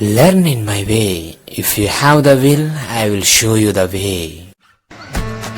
Learn in my way. If you have the will, I will show you the way.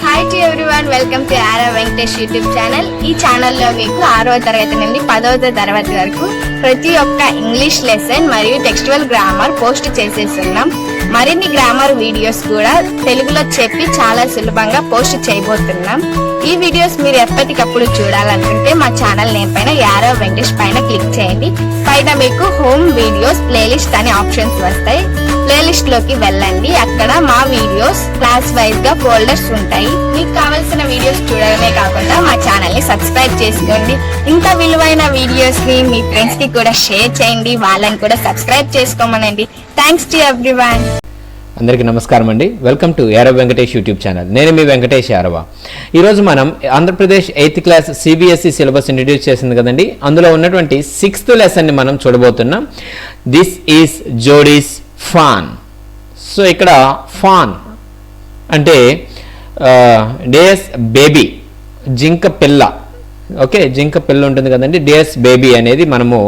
Hi to everyone, welcome to Ara Venkatesh YouTube channel. ఈ ఛానల్లో మీకు 6వ తరగతి నుండి 10వ తరగతి వరకు ప్రతి ఒక్క ఇంగ్లీష్ లెసన్ మరియు టెక్స్చువల్ గ్రామర్ పోస్ట్ చేసేస్తున్నాం. మరిన్ని గ్రామర్ వీడియోస్ కూడా తెలుగులో చెప్పి చాలా సులభంగా పోస్ట్ చేయబోతున్నాం. ఈ వీడియోస్ మీరు ఎప్పటికప్పుడు చూడాలనుకుంటే మా ఛానల్ నేమ్ పైన యారో వెంకటేష్ పైన క్లిక్ చేయండి. పైన మీకు హోమ్ వీడియోస్ ప్లేలిస్ట్ అనే ఆప్షన్స్ వస్తాయి. ప్లేలిస్ట్ లోకి వెళ్ళండి. అక్కడ మా వీడియోస్ క్లాస్ వైజ్ గా ఫోల్డర్స్ ఉంటాయి. మీకు కావాల్సిన వీడియోస్ చూడడమే కాకుండా మా ఛానల్ ని సబ్స్క్రైబ్ చేసుకోండి. ఇంకా విలువైన వీడియోస్ ని మీ ఫ్రెండ్స్ కి కూడా షేర్ చేయండి. వాళ్ళని కూడా సబ్స్క్రైబ్ చేసుకోమనండి. Thanks to everyone. అందరికీ నమస్కారం అండి. Welcome to Yaro Venkatesh YouTube channel. నేను మీ వెంకటేష్ యారవ. ఈరోజు మనం Andhra Pradesh 8th class CBSE syllabus introduce చేసింది కదండి. అందులో ఉన్నటువంటి 6th లెసన్ని మనం చూడబోతున్నాం. This is Jody's fawn. So ఇక్కడ ఫాన్ అంటే డేస్ బేబీ, జింక పిల్ల. ఓకే, జింక పిల్ల ఉంటుంది కదండి. డేస్ బేబీ అనేది మనము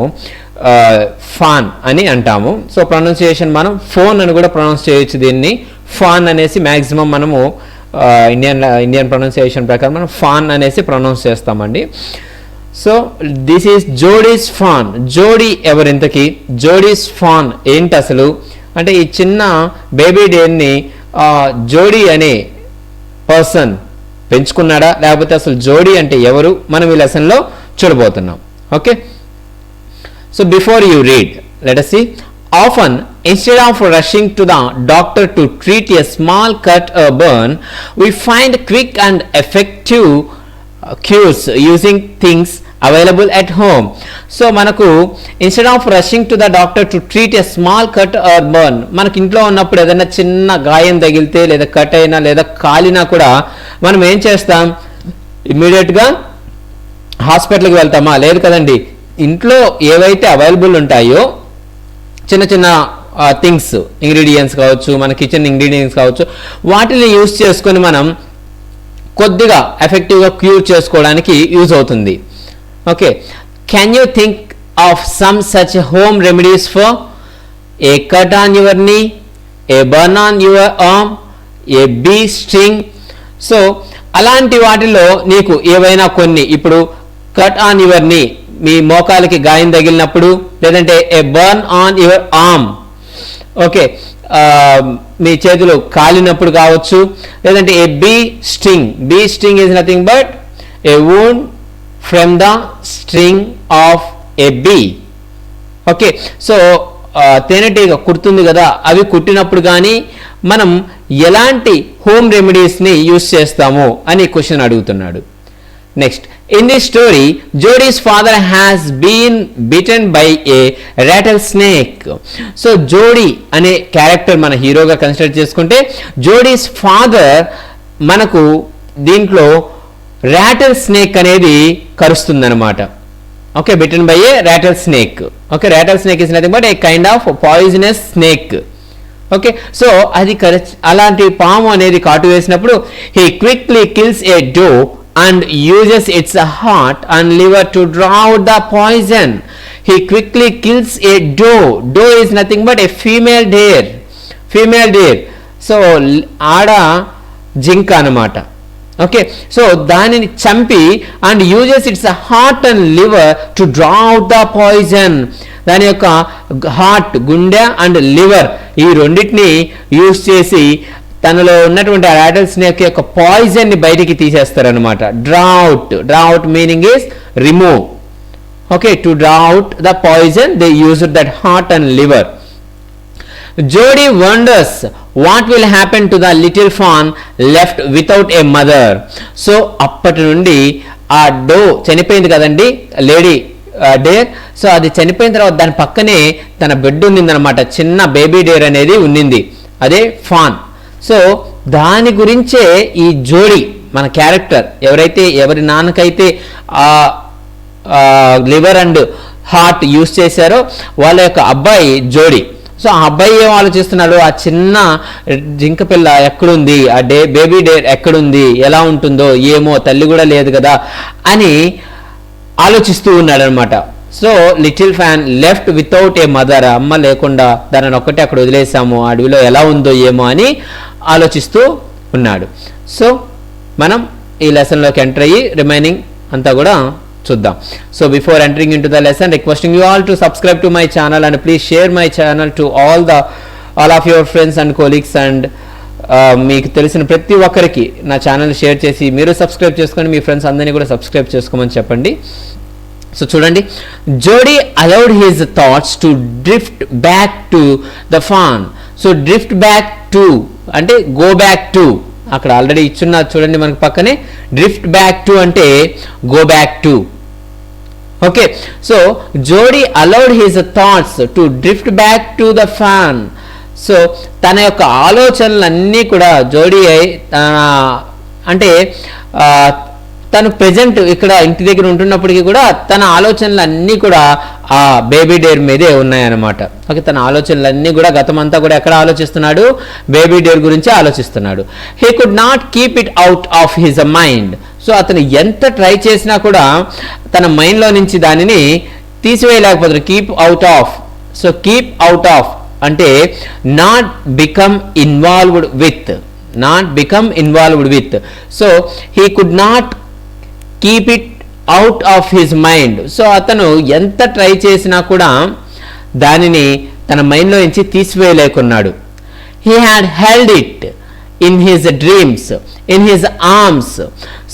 ఫాన్ అని అంటాము. సో ప్రొనౌన్సియేషన్ మనం ఫోన్ అని కూడా ప్రొనౌన్స్ చేయొచ్చు. దీన్ని ఫాన్ అనేసి మ్యాక్సిమం మనము ఇండియన్ ప్రొనౌన్సియేషన్ ప్రకారం మనం ఫాన్ అనేసి ప్రొనౌన్స్ చేస్తామండి. So this is Jody's fawn. Jody ఎవరింతకి? జోడీస్ ఫాన్ ఏంటి అసలు అంటే, ఈ చిన్న బేబీ డేర్ని జోడీ అనే పర్సన్ పెంచుకున్నాడా, లేకపోతే అసలు జోడీ అంటే ఎవరు, మనం ఈ లెసన్లో చూడబోతున్నాం. Okay, so before you read, let us see. Often, instead of rushing to the doctor to treat a small cut or burn, we find quick and effective cures using things available at home. So manaku instead of rushing to the doctor to treat a small cut or burn, మనకి ఇంట్లో ఉన్నప్పుడు ఏదైనా చిన్న గాయం తగిలితే లేదా cut అయినా లేదా కాలినా కూడా మనం ఏం చేస్తాం? ఇమ్మీడియట్గా హాస్పిటల్కి వెళ్తామా? లేదు కదండి. ఇంట్లో ఏవైతే అవైలబుల్ ఉంటాయో చిన్న చిన్న థింగ్స్, ఇంగ్రీడియంట్స్ కావచ్చు, మన కిచెన్ ఇంగ్రీడియంట్స్ కావచ్చు, వాటిని యూజ్ చేసుకొని మనం కొద్దిగా ఎఫెక్టివ్గా క్యూర్ చేసుకోవడానికి యూజ్ అవుతుంది. Okay, can you think of some such home remedies for a cut on your knee, a burn on your arm, a bee string? So అలాంటి వాటిలో నీకు ఏవైనా కొన్ని, ఇప్పుడు కట్ ఆన్ యువర్ నీ, మీ మోకాలకి గాయం తగిలినప్పుడు, లేదంటే a burn on your arm, okay, మీ చేతులు కాలినప్పుడు కావచ్చు, లేదంటే a bee string. Bee string is nothing but a wound from the string of a bee. Okay, so తేనెటీగ కుడుతుంది కదా, అవి కుట్టినప్పుడు కానీ మనం ఎలాంటి హోమ్ రెమెడీస్ని యూజ్ చేస్తాము అని క్వశ్చన్ అడుగుతున్నాడు. Next, in this story, Jody's father has been bitten by a rattlesnake. So Jody అనే క్యారెక్టర్ మన హీరోగా కన్సిడర్ చేసుకుంటే, జోడీస్ ఫాదర్ మనకు దీంట్లో రాటల్ స్నేక్ అనేది కరుస్తుందన్నమాట. Okay, bitten by a rattle snake. Okay, rattle snake is nothing but a kind of poisonous snake. Okay, so అది అలాంటి పాము అనేది కాటు వేసినప్పుడు he quickly kills a doe and uses its heart and liver to draw out the poison. He quickly kills a doe. Doe is nothing but a female deer. Female deer. So ఆడ జింక అన్నమాట. Okay, so దానిని చంపి and uses it's heart and liver to draw out the poison. దాని యొక్క heart, గుండె and liver, ఈ రెండింటిని యూజ్ చేసి తనలో ఉన్నటువంటి ఆ రాటల్ స్నేక్ యొక్క పాయిజన్ ని బయటికి తీసేస్తారనమాట. Draw out meaning is remove. Okay, to draw out the poison they use that heart and liver. Jody wonders what will happen to the little fawn left without a mother. So అప్పటి నుండి ఆ do చనిపోయింది కదండి, lady dare. So అది చనిపోయిన తర్వాత దాని పక్కనే తన బెడ్ ఉన్నిందనమాట. చిన్న బేబీ డేర్ అనేది ఉన్నింది, అదే ఫాన్. సో దాని గురించే ఈ జోడీ మన క్యారెక్టర్, ఎవరి నాన్నకైతే ఆ లివర్ అండ్ హార్ట్ యూజ్ చేశారో వాళ్ళ యొక్క అబ్బాయి జోడీ. సో ఆ అబ్బాయి ఏం ఆలోచిస్తున్నాడు, ఆ చిన్న జింక పిల్ల ఎక్కడుంది, ఆ బేబీ డేర్ ఎక్కడుంది, ఎలా ఉంటుందో ఏమో, తల్లి కూడా లేదు కదా అని ఆలోచిస్తూ ఉన్నాడు అనమాట. So little fan left without a mother, అమ్మ లేకుండా దానిని ఒక్కటే అక్కడ వదిలేసాము, అడవిలో ఎలా ఉందో ఏమో అని ఆలోచిస్తూ ఉన్నాడు. సో మనం ఈ లెసన్లోకి ఎంటర్ అయ్యి రిమైనింగ్ అంతా కూడా చూద్దాం. So before entering in to the lesson, requesting you all to subscribe to my channel and please share my channel to all of your friends and colleagues. And మీకు తెలిసిన ప్రతి ఒక్కరికి నా ఛానల్ షేర్ చేసి మీరు సబ్స్క్రైబ్ చేసుకొని మీ friends అందరినీ కూడా సబ్స్క్రైబ్ చేసుకోమని చెప్పండి. సో చూడండి, Jody allowed his thoughts to drift back to the fawn. So drift back to అంటే గో బ్యాక్ టు, అక్కడ ఆల్రెడీ ఇచ్చున్నారు చూడండి మనకు పక్కనే. డ్రిఫ్ట్ బ్యాక్ టు అంటే go back to. Okay, so Jody allowed his thoughts to drift back to the fawn. So తన యొక్క ఆలోచనలన్నీ కూడా జోడీ అంటే తను ప్రెజెంట్ ఇక్కడ ఇంటి దగ్గర ఉంటున్నప్పటికీ కూడా తన ఆలోచనలన్నీ కూడా ఆ బేబీ డేర్ మీదే ఉన్నాయన్నమాట. ఓకే, తన ఆలోచనలన్నీ కూడా గతమంతా కూడా ఎక్కడ ఆలోచిస్తున్నాడు? బేబీ డేర్ గురించి ఆలోచిస్తున్నాడు. He could not keep it out of his mind. So అతను ఎంత ట్రై చేసినా కూడా తన మైండ్లో నుంచి దానిని తీసివేయలేకపోతాడు. Keep out of. So keep out of అంటే not become involved with, not become involved with. So he could not keep it out of his mind. So అతను ఎంత ట్రై చేసినా కూడా దానిని తన మైండ్లో నుంచి తీసివేయలేకున్నాడు. He had held it in his dreams, in his arms.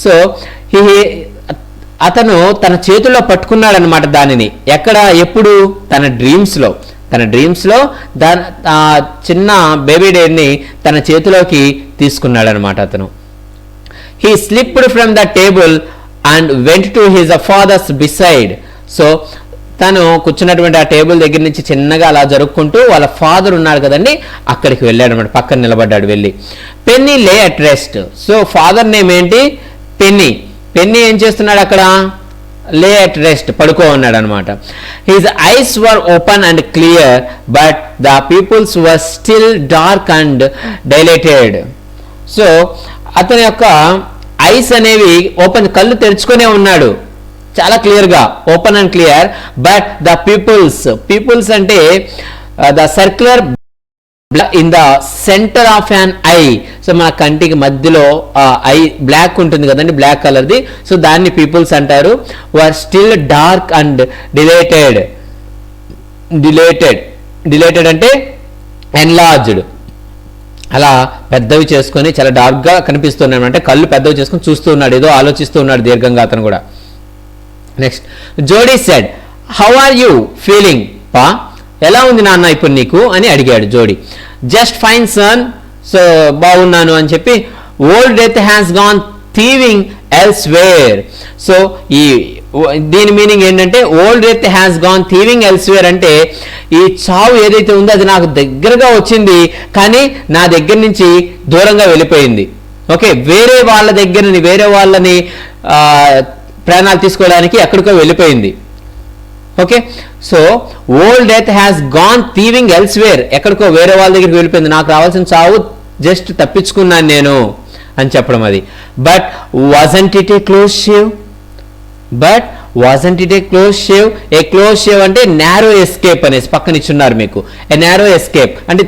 So అతను తన చేతుల్లో పట్టుకున్నాడు అనమాట దానిని. ఎక్కడ? ఎప్పుడు? తన డ్రీమ్స్లో. తన డ్రీమ్స్లో చిన్న బేబీ డేర్ని తన చేతిలోకి తీసుకున్నాడు అనమాట అతను. He slipped from the table and went to his father's beside. So తను కూర్చున్నటువంటి ఆ టేబుల్ దగ్గర నుంచి చిన్నగా అలా జరుపుకుంటూ వాళ్ళ ఫాదర్ ఉన్నాడు కదండి, అక్కడికి వెళ్ళాడు అనమాట. పక్కన నిలబడ్డాడు వెళ్ళి. Penny lay at rest. So father name ఏంటి? పెన్నీ. పెన్నీ ఏం చేస్తున్నాడు అక్కడ? లే అట్ రెస్ట్, పడుకో ఉన్నాడు అనమాట. His eyes were open and clear but the peoples were still dark and dilated. So అతని యొక్క ఐస్ అనేవి ఓపెన్, కళ్ళు తెరుచుకునే ఉన్నాడు చాలా క్లియర్గా, open and clear. But the pupils అంటే the circular in the centre of an eye. So మన కంటికి మధ్యలో ఐ బ్లాక్ ఉంటుంది కదండి, బ్లాక్ కలర్ది. సో దాన్ని పీపుల్స్ అంటారు. వర్ still dark and dilated. Dilated అంటే ఎన్లార్జ్డ్, అలా పెద్దవి చేసుకొని చాలా డార్క్గా కనిపిస్తున్నాడు. అంటే కళ్ళు పెద్దవి చేసుకొని చూస్తూ ఉన్నాడు, ఏదో ఆలోచిస్తూ ఉన్నాడు దీర్ఘంగా అతను కూడా. Next, Jody said, how are you feeling Pa? ఎలా ఉంది నాన్న ఇప్పుడు నీకు అని అడిగాడు జోడీ. Just fine sun. సో బాగున్నాను అని చెప్పి. Old death has gone thieving elsewhere. So దీని మీనింగ్ ఏంటంటే old death has gone thieving elsewhere అంటే ఈ చావు ఏదైతే ఉందో అది నాకు దగ్గరగా వచ్చింది కానీ నా దగ్గర నుంచి దూరంగా వెళ్ళిపోయింది. ఓకే, వేరే వాళ్ళ దగ్గరని, వేరే వాళ్ళని ప్రాణాలు తీసుకోవడానికి ఎక్కడికో వెళ్ళిపోయింది. Okay, so old death has gone thieving elsewhere, ఎక్కడికో వేరే వాళ్ళ దగ్గరికి వెళ్ళిపోయింది. నాకు రావాల్సిన చావు జస్ట్ తప్పించుకున్నాను నేను అని చెప్పడం అది. But wasn't it A close shave? But wasn't it A close shave? A close shave అంటే నారో ఎస్కేప్ అనేసి పక్కన ఇచ్చున్నారు మీకు. ఏ నారో ఎస్కేప్ అంటే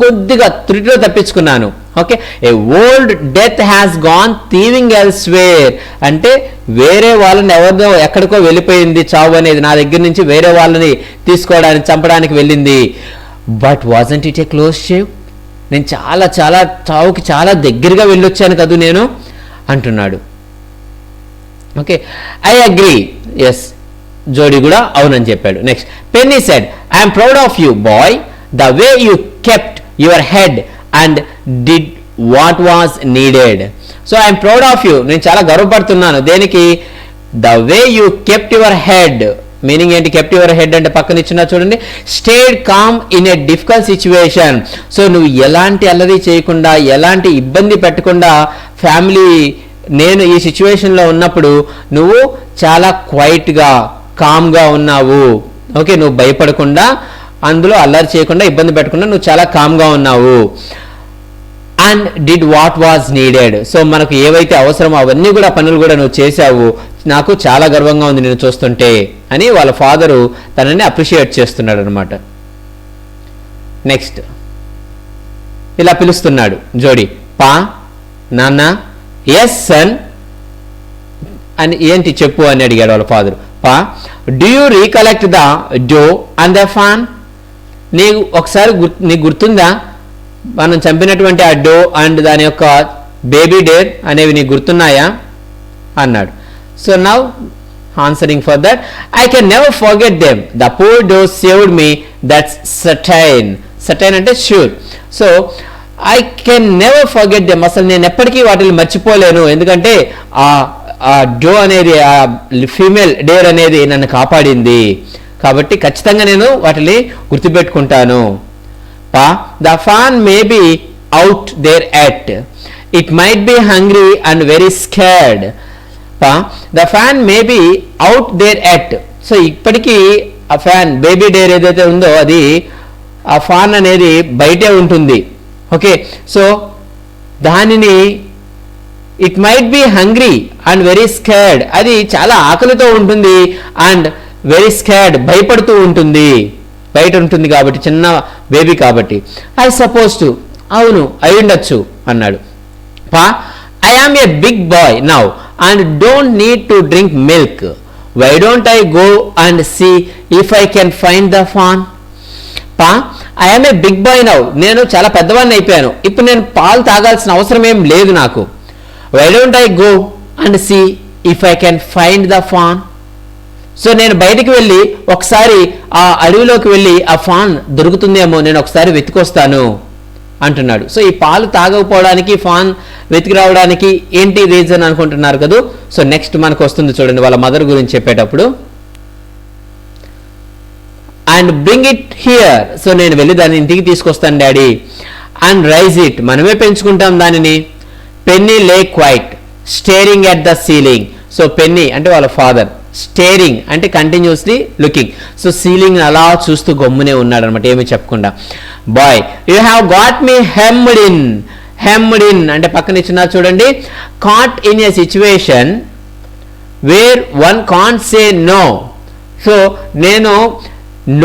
కొద్దిగా త్రుటిలో తప్పించుకున్నాను. Okay, a old death has gone thieving elsewhere అంటే వేరే వాళ్ళని ఎవరిదో ఎక్కడికో వెళ్ళిపోయింది చావు అనేది, నా దగ్గర నుంచి వేరే వాళ్ళని తీసుకోవడానికి, చంపడానికి వెళ్ళింది. But wasn't it A close shave? నేను చాలా చాలా చావుకి చాలా దగ్గరగా వెళ్ళొచ్చాను కదూ నేను అంటున్నాడు. Okay, I agree. ఎస్, జోడీ కూడా అవునని చెప్పాడు. Next, Penny said, I'm proud of you boy, the way you kept your head and did what was needed. So I'm proud of you, నేను చాలా గర్వపడుతున్నాను. దేనికి? The way you kept your head. Meaning ఏంటి? Kept your head అంటే పక్కన ఇచ్చిన చూడండి, stayed calm in a difficult situation. So నువ్వు ఎలాంటి అల్లరి చేయకుండా, ఎలాంటి ఇబ్బంది పెట్టకుండా ఫ్యామిలీ, నేను ఈ సిచ్యువేషన్లో ఉన్నప్పుడు నువ్వు చాలా క్వైట్గా, కామ్గా ఉన్నావు. ఓకే, నువ్వు భయపడకుండా, అందులో అల్లరి చేయకుండా, ఇబ్బంది పెట్టకుండా నువ్వు చాలా కామ్గా ఉన్నావు. And did what was needed. So మనకు ఏవైతే అవసరమో అవన్నీ కూడా పనులు కూడా నువ్వు చేశావు, నాకు చాలా గర్వంగా ఉంది నేను చూస్తుంటే అని వాళ్ళ ఫాదరు తనని అప్రిషియేట్ చేస్తున్నాడు అనమాట. నెక్స్ట్ ఇలా పిలుస్తున్నాడు జోడీ, పా, నాన్న, ఎస్ సన్ అని, ఏంటి చెప్పు అని అడిగాడు వాళ్ళ father. Pa, do you recollect the doe and the fawn. నీకు ఒకసారి నీకు గుర్తుందా మనం చంపినటువంటి ఆ డో అండ్ దాని యొక్క బేబీ డేర్ అనేవి నీకు గుర్తున్నాయా అన్నాడు. So now answering for that, I can never forget them, the poor doe saved me, that's certain. Certain అంటే sure. So I can never forget them, అసలు నేను ఎప్పటికీ వాటిని మర్చిపోలేను, ఎందుకంటే ఆ డో అనేది, ఆ ఫీమేల్ డేర్ అనేది నన్ను కాపాడింది, కాబట్టి ఖచ్చితంగా నేను వాటిని గుర్తుపెట్టుకుంటాను. Pa, the fawn may be out there at, it might be hungry and very scared. Pa, the fawn may be out there at. So ఇప్పటికీ ఆ ఫ్యాన్ బేబీ డేర్ ఏదైతే ఉందో అది ఆ ఫాన్ అనేది బయటే ఉంటుంది. ఓకే, సో దానిని it might be hungry and very scared, అది చాలా ఆకలితో ఉంటుంది, అండ్ వెరీ స్కేర్డ్ భయపడుతూ ఉంటుంది, బయట ఉంటుంది కాబట్టి, చిన్న బేబీ కాబట్టి. ఐ సపోజ్ టు, అవును అయి ఉండొచ్చు అన్నాడు. Pa, I am a big boy now and don't need to drink milk, why don't I go and see if I can find the fawn. Pa, I am a big boy now, నేను చాలా పెద్దవాడిని అయిపోయాను, ఇప్పుడు నేను పాలు తాగాల్సిన అవసరం ఏం లేదు నాకు. Why don't I go and see if I can find the fawn. So నేను బయటికి వెళ్ళి ఒకసారి ఆ అడవిలోకి వెళ్ళి ఆ ఫాన్ దొరుకుతుందేమో నేను ఒకసారి వెతికొస్తాను అంటున్నాడు. సో ఈ పాలు తాగకపోవడానికి, ఫాన్ వెతికి రావడానికి ఏంటి రీజన్ అనుకుంటున్నారు కదా. సో నెక్స్ట్ మనకు వస్తుంది చూడండి వాళ్ళ మదర్ గురించి చెప్పేటప్పుడు. And bring it here, so నేను వెళ్ళి దాన్ని ఇంటికి తీసుకొస్తాను డాడీ. అండ్ రైజ్ ఇట్, మనమే పెంచుకుంటాం దానిని. Penny lay quiet staring at the ceiling. So Penny అంటే వాళ్ళ ఫాదర్, స్టేరింగ్ అంటే కంటిన్యూస్లీ లుకింగ్, సో సీలింగ్ అలా చూస్తూ గమ్మునే ఉన్నాడు అనమాట, ఏమి చెప్పకుండా. Boy, you have got me hemmed in. Hemmed in అంటే పక్కన ఇచ్చినారు చూడండి. Caught in a situation where one can't say no. So నేను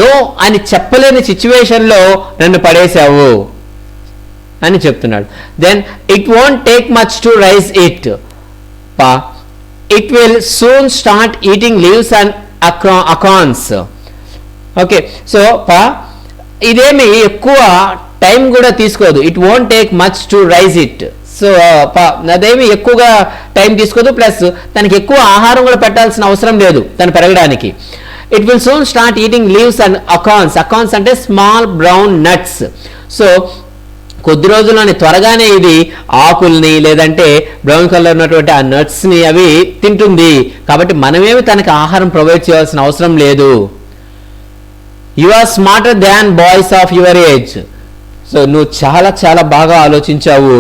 నో అని చెప్పలేని సిచ్యువేషన్లో నన్ను పడేశావు అని చెప్తున్నాడు. Then it won't take much to raise it. Pa, it will soon start eating leaves and acorns. Okay, so Pa ఇదేమి ఎక్కువ టైం కూడా తీసుకోదు. It won't take much to raise it. So అదేమి ఎక్కువగా టైం తీసుకోదు, ప్లస్ దానికి ఎక్కువ ఆహారం కూడా పెట్టాల్సిన అవసరం లేదు తను పెరగడానికి. It will soon start eating leaves and acorns. Acorns అంటే స్మాల్ బ్రౌన్ నట్స్. సో కొద్ది రోజుల్లోనే త్వరగానే ఇది ఆకుల్ని లేదంటే బ్రౌన్ కలర్ ఉన్నటువంటి ఆ నట్స్ని అవి తింటుంది, కాబట్టి మనమేమి తనకి ఆహారం ప్రొవైడ్ చేయాల్సిన అవసరం లేదు. You are smarter than boys of your age. So నువ్వు చాలా చాలా బాగా ఆలోచించావు,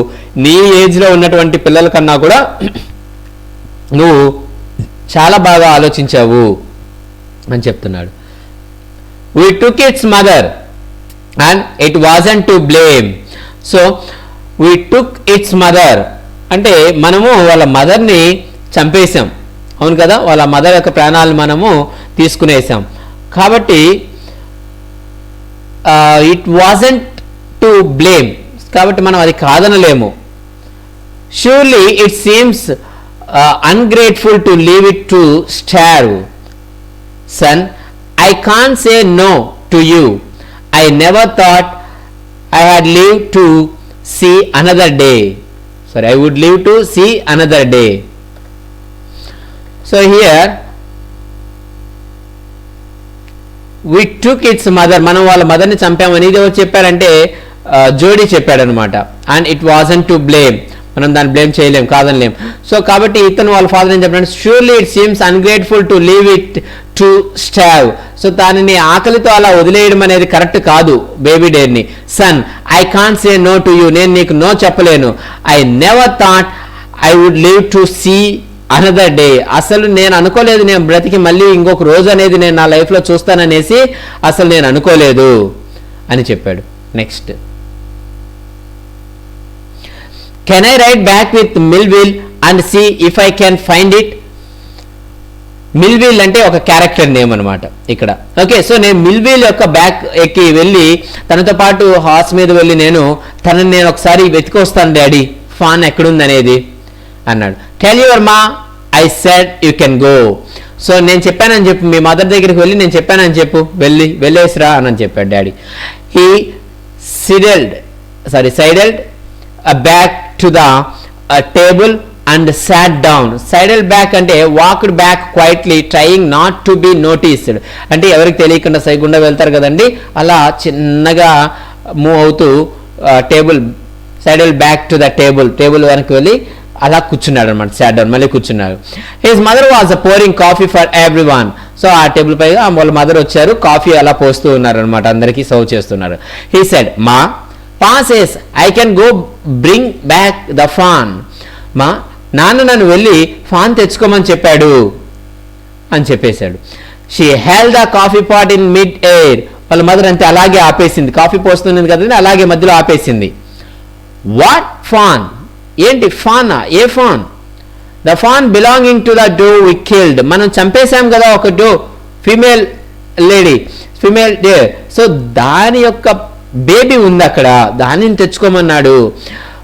నీ ఏజ్లో ఉన్నటువంటి పిల్లల కన్నా కూడా నువ్వు చాలా బాగా ఆలోచించావు అని చెప్తున్నాడు. We took its mother and it wasn't to blame. So we took its mother అంటే మనము వాళ్ళ మదర్ని చంపేశాం, అవును కదా, వాళ్ళ మదర్ యొక్క ప్రాణాలు మనము తీసుకునేసాం, కాబట్టి ఇట్ వాజంట్ టు బ్లేమ్, కాబట్టి మనం అది కాదనలేము. Surely it seems ungrateful to leave it to starve. Son, I can't say no to you. I never thought I had lived to see another day. Sorry, I would live to see another day. So here we took its mother. మనం వాళ్ళ మదర్ని చంపామని ఇది ఎవరు చెప్పారంటే జోడీ చెప్పాడనమాట. And it wasn't to blame, మనం దాన్ని బ్లేమ్ చేయలేం, కాదనలేం. సో కాబట్టి ఇతను వాళ్ళ ఫాదర్ ఏం చెప్పాడు, surely it seems ungrateful to leave it to starve. So దానిని ఆకలితో అలా వదిలేయడం అనేది కరెక్ట్ కాదు బేబీ డేర్ని. Son, I can't say no to you, నేను నీకు నో చెప్పలేను. I never thought I would live to see another day, అసలు నేను అనుకోలేదు నేను బ్రతికి మళ్ళీ ఇంకొక రోజు అనేది నేను నా లైఫ్లో చూస్తాననేసి అసలు నేను అనుకోలేదు అని చెప్పాడు. Next, can I ride back with Millwheel and see if I can find it. Millwheel అంటే ఒక క్యారెక్టర్ నేమ్ అనమాట ఇక్కడ. ఓకే, సో నేను మిల్విల్ యొక్క బ్యాక్ ఎక్కి వెళ్ళి తనతో పాటు హార్స్ మీద వెళ్ళి నేను ఒకసారి వెతికొస్తాను డాడీ, ఫాన్ ఎక్కడుంది అనేది అన్నాడు. టెల్ యువర్ మా I said you can go. So నేను చెప్పానని చెప్పు, మీ మదర్ దగ్గరికి వెళ్ళి నేను చెప్పానని చెప్పు, వెళ్ళేసిరా అని చెప్పాడు daddy. He sidled back to the table and sat down. Sidle back అంటే walked back quietly trying not to be noticed. అంటే ఎవరికి తెలియకుండా సైగుండా వెళ్తారు కదండి, అలా చిన్నగా మూవ్ అవుతూ సైడల్ బ్యాక్ టు ద టేబుల్ వెనక్కి వెళ్ళి అలా కూర్చున్నాడు అనమాట. సాట్ డౌన్, మళ్ళీ కూర్చున్నాడు. His mother was pouring coffee for every one. So ఆ టేబుల్ పైగా వాళ్ళ మదర్ వచ్చారు, కాఫీ అలా పోస్తూ ఉన్నారు అనమాట, అందరికీ సర్వ్ చేస్తున్నారు. హీ సెడ్, మా Pa says, I can go bring back the fawn. మా నాన్న నన్ను వెళ్ళి ఫాన్ తెచ్చుకోమని చెప్పాడు అని చెప్పేశాడు. She held the coffee pot in mid air. వాళ్ళ మదర్ అంతే అలాగే ఆపేసింది, కాఫీ పోస్తుంది కదండి, అలాగే మధ్యలో ఆపేసింది. What fawn? ఏంటి ఫానా? A fawn? The fawn belonging to the doe we killed. మనం చంపేశాం కదా ఒక డో, ఫీమేల్ డే. సో దాని యొక్క బేబీ ఉంది అక్కడ, దానిని తెచ్చుకోమన్నాడు.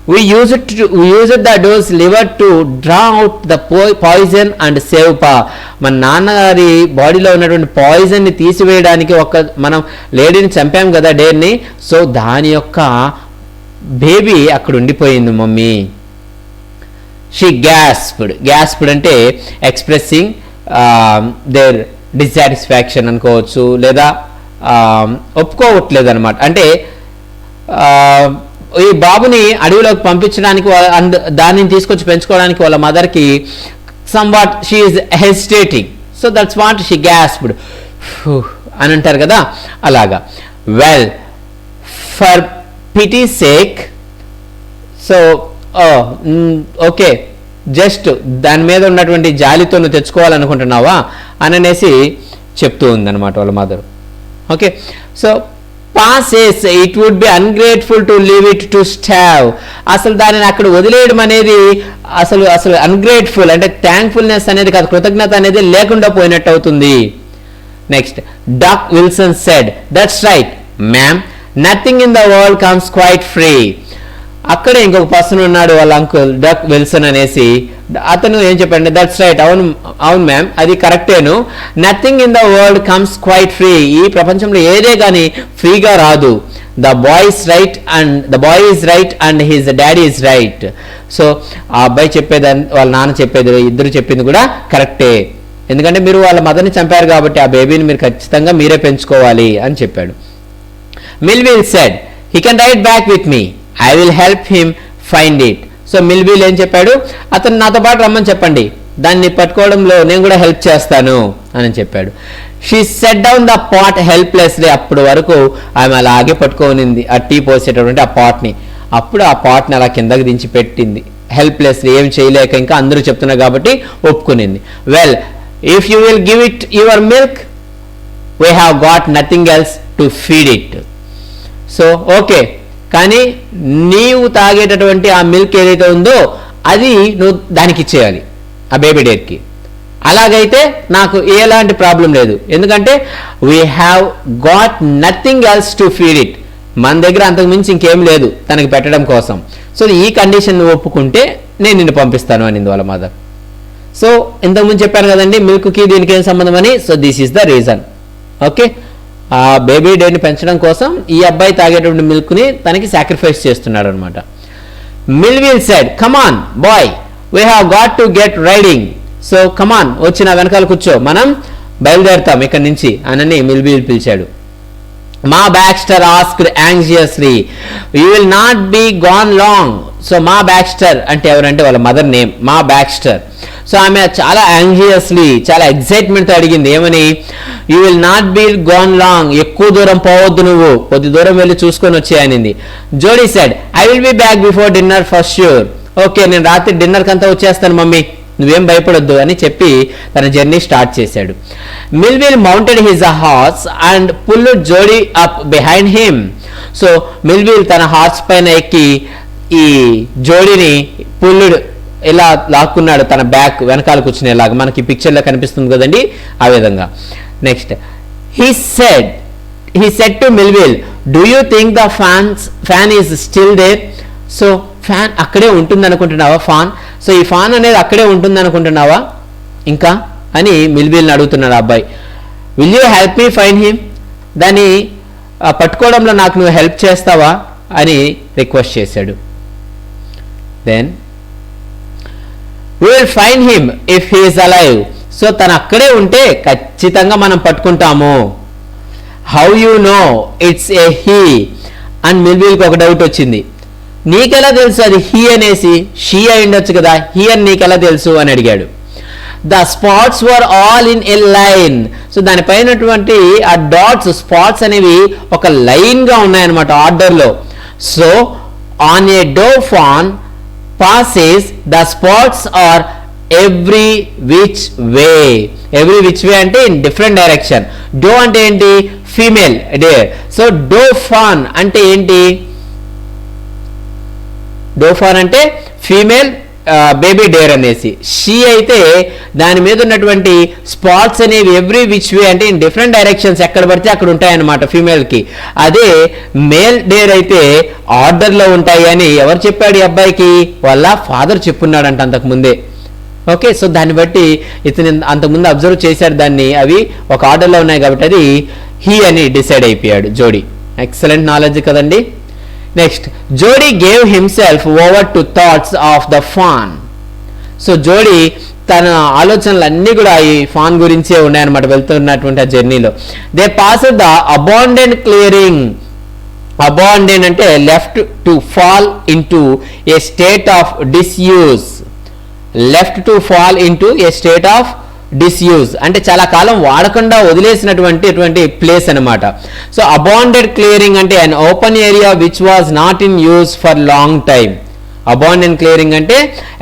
we used the doe's liver to draw out the poison and save pa. మన నాన్నగారి బాడీలో ఉన్నటువంటి పాయిజన్ ని తీసివేయడానికి మనం లేడీని చంపాం కదా, డేర్ని. సో దాని యొక్క బేబీ అక్కడ ఉండిపోయింది మమ్మీ. షీ గ్యాస్ప్డ్ అంటే ఎక్స్ప్రెసింగ్ దేర్ డిస్సాటిస్ఫాక్షన్ అనుకోవచ్చు, లేదా ఒప్పుకోవట్లేదు అనమాట. అంటే ఈ బాబుని అడవిలోకి పంపించడానికి, దానిని తీసుకొచ్చి పెంచుకోవడానికి వాళ్ళ మదర్కి somewhat she is hesitating. So that's what she gasped అని అంటారు కదా, అలాగా. Well, for pity sake, so okay, just దాని మీద ఉన్నటువంటి జాలితో నువ్వు తెచ్చుకోవాలనుకుంటున్నావా అని అనేసి చెప్తూ ఉందన్నమాట వాళ్ళ mother. Okay, so Pa says it would be ungrateful to leave it to starve. అసలు దానిని అక్కడ వదిలేయడం అనేది అసలు అన్గ్రేట్ఫుల్ అంటే థ్యాంక్ఫుల్నెస్ అనేది కాదు, కృతజ్ఞత అనేది లేకుండా పోయినట్టు అవుతుంది. Next, Doc Wilson said, that's right ma'am, nothing in the world comes quite free. అక్కడే ఇంకొక పర్సన్ ఉన్నాడు, వాళ్ళ అంకుల్ డక్ విల్సన్ అనేసి. అతను ఏం చెప్పండి, దట్స్ రైట్, అవును మ్యామ్, అది కరెక్టేను. Nothing in the world comes quite free. ఈ ప్రపంచంలో ఏదే కానీ ఫ్రీగా రాదు. The boy is right and his daddy is right. So ఆ అబ్బాయి చెప్పేది, వాళ్ళ నాన్న చెప్పేది, ఇద్దరు చెప్పింది కూడా కరెక్టే. ఎందుకంటే మీరు వాళ్ళ మదర్ని చంపారు కాబట్టి ఆ బేబీని మీరు ఖచ్చితంగా మీరే పెంచుకోవాలి అని చెప్పాడు. Millwheel said, he can ride back with me, I will help him find it. So Millwheel ఏం చెప్పాడు, అతను నాతో పాటు రమ్మని చెప్పండి, దాన్ని పట్టుకోవడంలో నేను కూడా హెల్ప్ చేస్తాను అని చెప్పాడు. She set down the pot helplessly. అప్పుడు వరకు ఆమె అలాగే పట్టుకోనింది ఆ టీ పోసేటటువంటి ఆ పాట్ని. అప్పుడు ఆ పాట్ని అలా కిందకి దించి పెట్టింది హెల్ప్లెస్లీ, ఏం చేయలేక, ఇంకా అందరూ చెప్తున్నారు కాబట్టి ఒప్పుకునింది. Well, if you will give it your milk, we have got nothing else to feed it. So okay, కానీ నీవు తాగేటటువంటి ఆ మిల్క్ ఏదైతే ఉందో అది నువ్వు దానికి ఇచ్చేయాలి, ఆ బేబీ డేర్కి. అలాగైతే నాకు ఎలాంటి ప్రాబ్లం లేదు, ఎందుకంటే we have got nothing else to feed it. మన దగ్గర అంతకు మించి ఇంకేం లేదు తనకి పెట్టడం కోసం. సో ఈ కండిషన్ నువ్వు ఒప్పుకుంటే నేను నిన్ను పంపిస్తాను అనింది వాళ్ళ మదర్. సో ఇంతకుముందు చెప్పాను కదండి మిల్క్కి దీనికి ఏం సంబంధం అని. So this is the reason. Okay, ఆ బేబీ డేని పెంచడం కోసం ఈ అబ్బాయి తాగేటువంటి మిల్క్ని తనకి సాక్రిఫైస్ చేస్తున్నాడు అనమాట. Melville said, come on boy, we have got to get riding. So come on, వచ్చి నా వెనకాల కూర్చో, మనం బయలుదేరుతాం ఇక్కడి నుంచి అని మిల్విల్ పిలిచాడు. Ma Baxter asked anxiously, you will not be gone long. So Ma Baxter అంటే ఎవరంటే వాళ్ళ mother name, Ma Baxter. So ఆమె చాలా యాంగ్జియస్లీ, చాలా ఎక్సైట్మెంట్తో అడిగింది, ఏమని, you will not be gone long, ఎక్కువ దూరం పోవద్దు, నువ్వు కొద్ది దూరం వెళ్ళి చూసుకొని వచ్చేయనింది. Jody said, I will be back before dinner for sure. Okay, నేను రాత్రి డిన్నర్కి అంతా వచ్చేస్తాను మమ్మీ, నువ్వేం భయపడొద్దు అని చెప్పి తన జర్నీ స్టార్ట్ చేశాడు. Millwheel mounted his horse and pulled Jody up behind him. So Millwheel తన హార్స్ పైన ఎక్కి ఈ జోడీని పుల్లుడు ఇలా లాక్కున్నాడు తన బ్యాక్ వెనకాల కూర్చునేలాగా మనకి పిక్చర్లో కనిపిస్తుంది కదండి ఆ విధంగా. Next he said to Melville, do you think the fan is still there? So fan అక్కడే ఉంటుంది అనుకుంటున్నావా ఫాన్? సో ఈ ఫాన్ అనేది అక్కడే ఉంటుంది అనుకుంటున్నావా ఇంకా అని మిల్విల్ని అడుగుతున్నాడు అబ్బాయి. Will you help me find him? దాన్ని పట్టుకోవడంలో నాకు నువ్వు హెల్ప్ చేస్తావా అని రిక్వెస్ట్ చేశాడు. Then we will find him if he is alive. సో తను అక్కడే ఉంటే ఖచ్చితంగా మనం పట్టుకుంటాము. How you know it's a he? And మిల్విల్కి ఒక డౌట్ వచ్చింది. నీకెలా తెలుసు అది హీ అనేసి? షీ అయి ఉండొచ్చు కదా, హీ అని నీకెలా తెలుసు అని అడిగాడు. The spots were all in a line. So దానిపైనటువంటి ఆ డాట్స్ స్పాట్స్ అనేవి ఒక లైన్గా ఉన్నాయన్నమాట ఆర్డర్లో. So on a doe fawn passes, the spots are every which way. Every which way అంటే in different direction. Do అంటే ఏంటి? Female deer. So doe fawn అంటే ఏంటి? డో ఫాన్ అంటే ఫీమేల్ బేబీ డేర్ అనేసి. షీ అయితే దాని మీద ఉన్నటువంటి స్పాట్స్ అనేవి ఎవ్రీ విచ్ వే అంటే ఇన్ డిఫరెంట్ డైరెక్షన్స్, ఎక్కడ పడితే అక్కడ ఉంటాయన్నమాట ఫీమేల్కి. అదే మేల్ డేర్ అయితే ఆర్డర్లో ఉంటాయి అని ఎవరు చెప్పాడు ఈ అబ్బాయికి? వాళ్ళ ఫాదర్ చెప్పున్నాడంట అంతకుముందే. ఓకే, సో దాన్ని బట్టి ఇతను అంతకుముందు అబ్జర్వ్ చేశాడు దాన్ని, అవి ఒక ఆర్డర్లో ఉన్నాయి కాబట్టి అది హీ అని డిసైడ్ అయిపోయాడు జోడీ. ఎక్సలెంట్ నాలెడ్జ్ కదండి. నెక్స్ట్ జోడీ gave himself over to thoughts of the fawn. So జోడీ తన ఆలోచనలు అన్నీ కూడా ఈ ఫాన్ గురించే ఉన్నాయన్నమాట వెళ్తున్నటువంటి ఆ జర్నీలో. They pass the abandoned clearing. Abandoned అంటే left to fall into a state of disuse. Left to fall into a state of disuse అంటే చాలా కాలం వాడకుండా వదిలేసినటువంటి ప్లేస్ అనమాట. సో అబాండెడ్ క్లియరింగ్ అంటే an open area which was not in use for long time. Abandoned clearing అంటే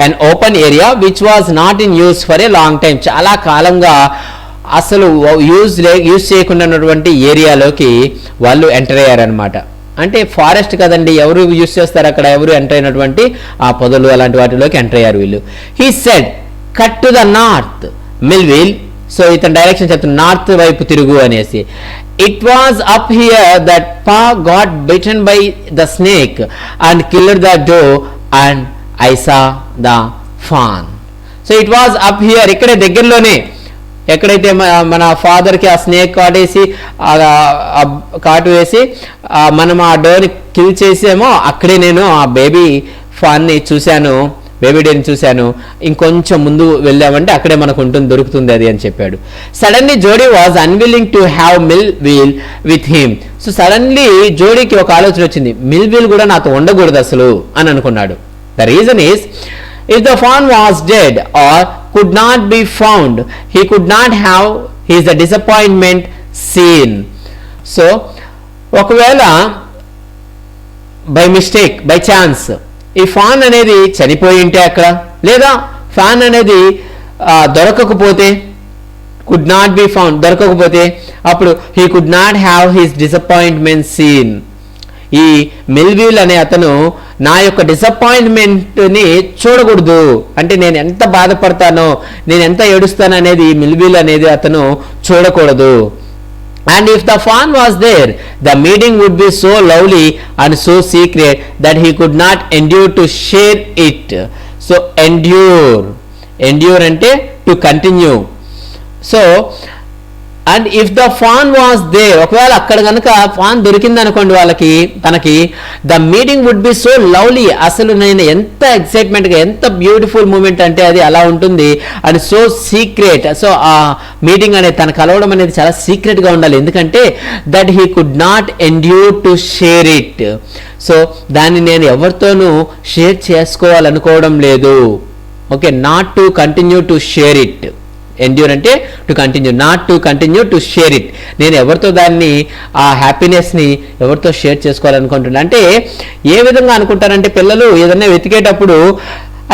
an open area which was not in use for a long time. చాలా కాలంగా అసలు యూజ్ చేయకుండా ఉన్నటువంటి ఏరియాలోకి వాళ్ళు ఎంటర్ అయ్యారనమాట. అంటే ఫారెస్ట్ కదండి, ఎవరు యూజ్ చేస్తారు అక్కడ? ఎవరు ఎంటర్ అయినటువంటి ఆ పొదలు అలాంటి వాటిలోకి ఎంటర్ అయ్యారు వీళ్ళు. He said cut to the north. Millwheel so ఇతని డైరెక్షన్ చెప్తున్నా, నార్త్ వైపు తిరుగు అనేసి. It was up here that pa got bitten by the snake and killed the doe and I saw the fawn. So it was up here, ఇక్కడే దగ్గరలోనే, ఎక్కడైతే మన ఫాదర్కి ఆ స్నేక్ కాటేసి కాటు వేసి మనం ఆ డోర్ని కిల్ చేసామో అక్కడే నేను ఆ బేబీ ఫాన్ని చూశాను, బేబీ డేని చూశాను. ఇంకొంచెం ముందు వెళ్ళామంటే అక్కడే మనకు దొరుకుతుంది అది అని చెప్పాడు. Suddenly Jody was unwilling to have Millwheel with him. So suddenly జోడీకి ఒక ఆలోచన వచ్చింది, మిల్విల్ కూడా నాతో ఉండకూడదు అసలు అని అనుకున్నాడు. The reason is if the fawn was dead or could not be found, he could not have his disappointment seen. So ఒకవేళ బై మిస్టేక్, బై ఛాన్స్ ఈ ఫాన్ అనేది చనిపోయి ఉంటే అక్కడ, లేదా ఫాన్ అనేది దొరకకపోతే, కుడ్ నాట్ బి ఫౌండ్ దొరకకపోతే, అప్పుడు he could not have his disappointment seen. ఈ మిల్విల్ అనే అతను నా యొక్క డిసప్పాయింట్మెంట్ని చూడకూడదు, అంటే నేను ఎంత బాధపడతానో, నేను ఎంత ఏడుస్తాను అనేది మిల్విల్ అనేది అతను చూడకూడదు. And if the fawn was there, the meeting would be so lovely and so secret that he could not endure to share it. So endure అంటే to continue. So and if the fawn was there, ఒకవేళ అక్కడ కనుక fan దొరికింది అనుకోండి వాళ్ళకి, తనకి, the meeting would be so lovely. అసలు నేను ఎంత ఎక్సైట్మెంట్గా, ఎంత బ్యూటిఫుల్ మూమెంట్ అంటే అది అలా ఉంటుంది. And so secret. సో ఆ మీటింగ్ అనేది తన కలవడం అనేది చాలా సీక్రెట్గా ఉండాలి, ఎందుకంటే that he could not endure to share it. So దాన్ని నేను ఎవరితోనూ షేర్ చేసుకోవాలనుకోవడం లేదు. Okay, not to continue to share it. Endure అంటే to continue, not to continue to share it. నేను ఎవరితో దాన్ని, ఆ హ్యాపీనెస్ని ఎవరితో షేర్ చేసుకోవాలనుకుంటున్నా. అంటే ఏ విధంగా అనుకుంటారంటే పిల్లలు ఏదైనా వెతికేటప్పుడు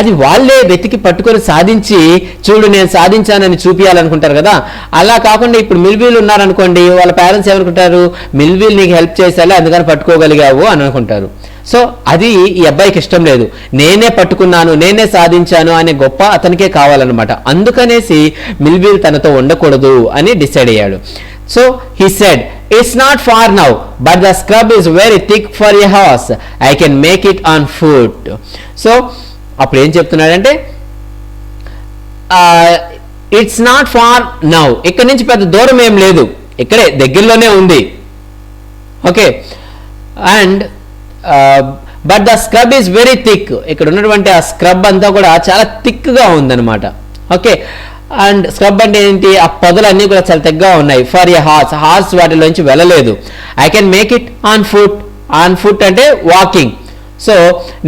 అది వాళ్ళే వెతికి పట్టుకొని సాధించి, చూడు నేను సాధించానని చూపించాలనుకుంటారు కదా. అలా కాకుండా ఇప్పుడు మిల్విల్ ఉన్నారనుకోండి, వాళ్ళ పేరెంట్స్ ఏమనుకుంటారు, మిల్విల్ నీకు హెల్ప్ చేసేలా అందుకని పట్టుకోగలిగావు అని అనుకుంటారు. సో అది ఈ అబ్బాయికి ఇష్టం లేదు. నేనే పట్టుకున్నాను, నేనే సాధించాను అనే గొప్ప అతనికే కావాలన్నమాట. అందుకనేసి మిల్విల్ తనతో ఉండకూడదు అని డిసైడ్ అయ్యాడు. So he said, "It's not far now, but the scrub is very thick for a horse. I can make it on foot." So అప్పుడు ఏం చెప్తున్నాడంటే, ఇట్స్ నాట్ ఫార్ నౌ, ఇక్కడ నుంచి పెద్ద దూరం ఏం లేదు, ఇక్కడే దగ్గరలోనే ఉంది. Okay, and but the scrub is very thick, ఇక్కడ ఉన్నటువంటి ఆ స్క్రబ్ అంతా కూడా చాలా థిక్గా ఉందన్నమాట. ఓకే, అండ్ స్క్రబ్ అంటే ఏంటి, ఆ పొదలన్నీ కూడా చాలా తెగ్గగా ఉన్నాయి. ఫర్ ఎ హార్స్ వాటిలోంచి వెళ్ళలేదు. I can make it on foot అంటే వాకింగ్. సో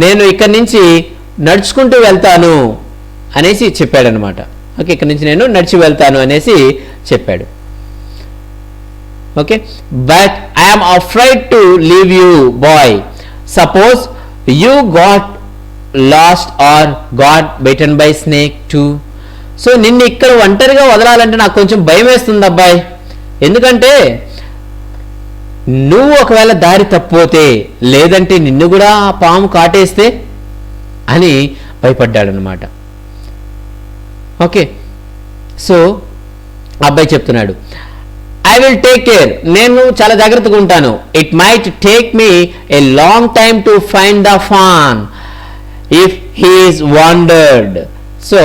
నేను ఇక్కడి నుంచి నడుచుకుంటూ వెళ్తాను అనేసి చెప్పాడనమాట. ఓకే, ఇక్కడి నుంచి నేను నడిచి వెళ్తాను అనేసి చెప్పాడు. Okay, but I'm afraid to leave you boy, suppose you got lost or got bitten by snake too. So నిన్ను ఇక్కడ ఒంటరిగా వదలాలంటే నాకు కొంచెం భయం వేస్తుంది అబ్బాయి, ఎందుకంటే నువ్వు ఒకవేళ దారి తప్పిపోతే, లేదంటే నిన్ను కూడా పాము కాటేస్తే అని భయపడ్డాడనమాట. ఓకే, సో అబ్బాయి చెప్తున్నాడు, ఐ విల్ టేక్ కేర్, నేను చాలా జాగ్రత్తగా ఉంటాను. It might take me a long time to find the fawn if he's wandered. So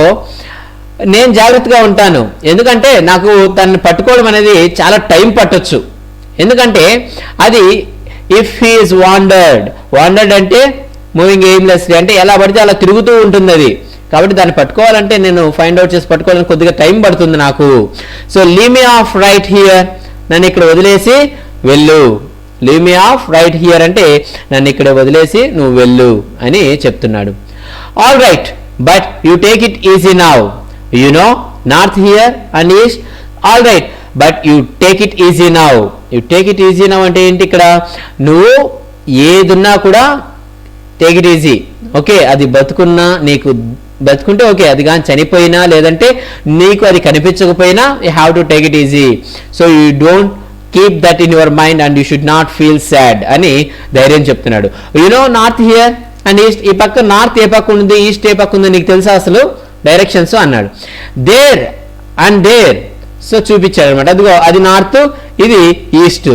నేను జాగ్రత్తగా ఉంటాను, ఎందుకంటే నాకు తనని పట్టుకోవడం అనేది చాలా టైం పట్టొచ్చు. ఎందుకంటే అది ఇఫ్ హీఈస్ వాండర్డ్ అంటే మూవింగ్ ఎయిమ్లెస్లీ, అంటే ఎలా పడితే అలా తిరుగుతూ ఉంటుంది అది. కాబట్టి దాన్ని పట్టుకోవాలంటే, నేను ఫైండ్ అవుట్ చేసి పట్టుకోవాలని కొద్దిగా టైం పడుతుంది నాకు. So leave me of right here, నన్ను ఇక్కడ వదిలేసి వెళ్ళు. Leave me of right here అంటే నన్ను ఇక్కడ వదిలేసి నువ్వు వెళ్ళు అని చెప్తున్నాడు. All right, but you take it easy now, you know north here and east. All right, but you take it easy now. You take it easy now అంటే ఏంటి, ఇక్కడ నువ్వు ఏదున్నా కూడా టేక్ ఇట్ ఈజీ. ఓకే, అది బతుకుంటే okay, అది కానీ చనిపోయినా లేదంటే నీకు అది కనిపించకపోయినా you have to take it easy. So you don't keep that in your mind and you should not feel sad అని ధైర్యం చెప్తున్నాడు. You know north here and east, ఈ పక్క నార్త్ ఏ పక్క ఉంది, ఈస్ట్ ఏ పక్క ఉంది నీకు తెలుసా అసలు డైరెక్షన్స్ అన్నాడు. దేర్ అండ్ దేర్, సో చూపించాడు అనమాట. అదిగో అది నార్త్, ఇది east.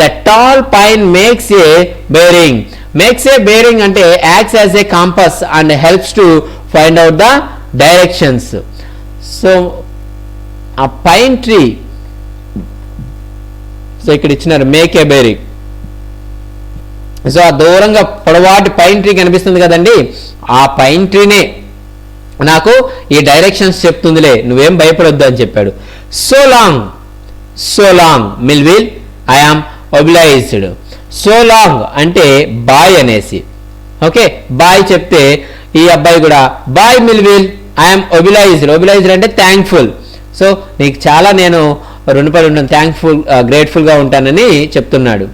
The tall pine makes a bearing. Makes a bearing అంటే acts as a compass and helps to find out the directions. So ఆ పైన్ ట్రీ, సో ఇక్కడ ఇచ్చినారు మేక్ ఏ బేరింగ్. సో ఆ దూరంగా పొడవాటి పైన్ ట్రీ కనిపిస్తుంది కదండి, ఆ పైన్ ట్రీనే నాకు ఈ డైరెక్షన్స్ చెప్తుందిలే, నువ్వేం భయపడొద్దు అని చెప్పాడు. So long Millwheel, I am obliged. So long అంటే బాయ్ అనేసి. ఓకే, బాయ్ చెప్తే ఈ అబ్బాయి కూడా బాయ్ మిల్విల్, ఐఎమ్ ఒబిలైజ్డ్ అంటే థ్యాంక్ఫుల్. సో నీకు చాలా నేను రుణపడి ఉంటాను, గ్రేట్ఫుల్గా ఉంటానని చెప్తున్నాడు.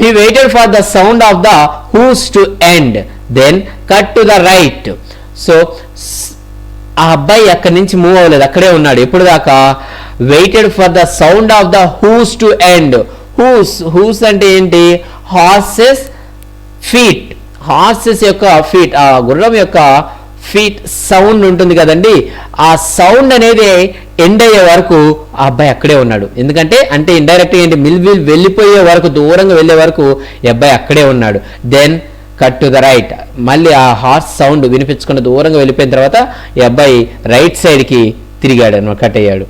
He waited for the sound of the hooves to end, then cut to the right. So ఆ అబ్బాయి అక్కడి నుంచి మూవ్ అవ్వలేదు, అక్కడే ఉన్నాడు. ఎప్పుడు దాకా waited for the sound of the hooves to end. Hooves అంటే ఏంటి, హార్సెస్ ఫీట్, హార్సెస్ యొక్క ఫీట్, ఆ గుర్రం యొక్క ఫీట్ సౌండ్ ఉంటుంది కదండి, ఆ సౌండ్ అనేది ఎండ్ అయ్యే వరకు ఆ అబ్బాయి అక్కడే ఉన్నాడు. ఎందుకంటే అంటే ఇండైరెక్ట్గా ఏంటి, మిల్విల్ వెళ్ళిపోయే వరకు, దూరంగా వెళ్ళే వరకు ఈ అబ్బాయి అక్కడే ఉన్నాడు. Then cut to the right, మళ్ళీ ఆ హార్స్ సౌండ్ వినిపించుకున్న దూరంగా వెళ్ళిపోయిన తర్వాత ఈ అబ్బాయి రైట్ సైడ్కి తిరిగాడు అనమాట, కట్ అయ్యాడు.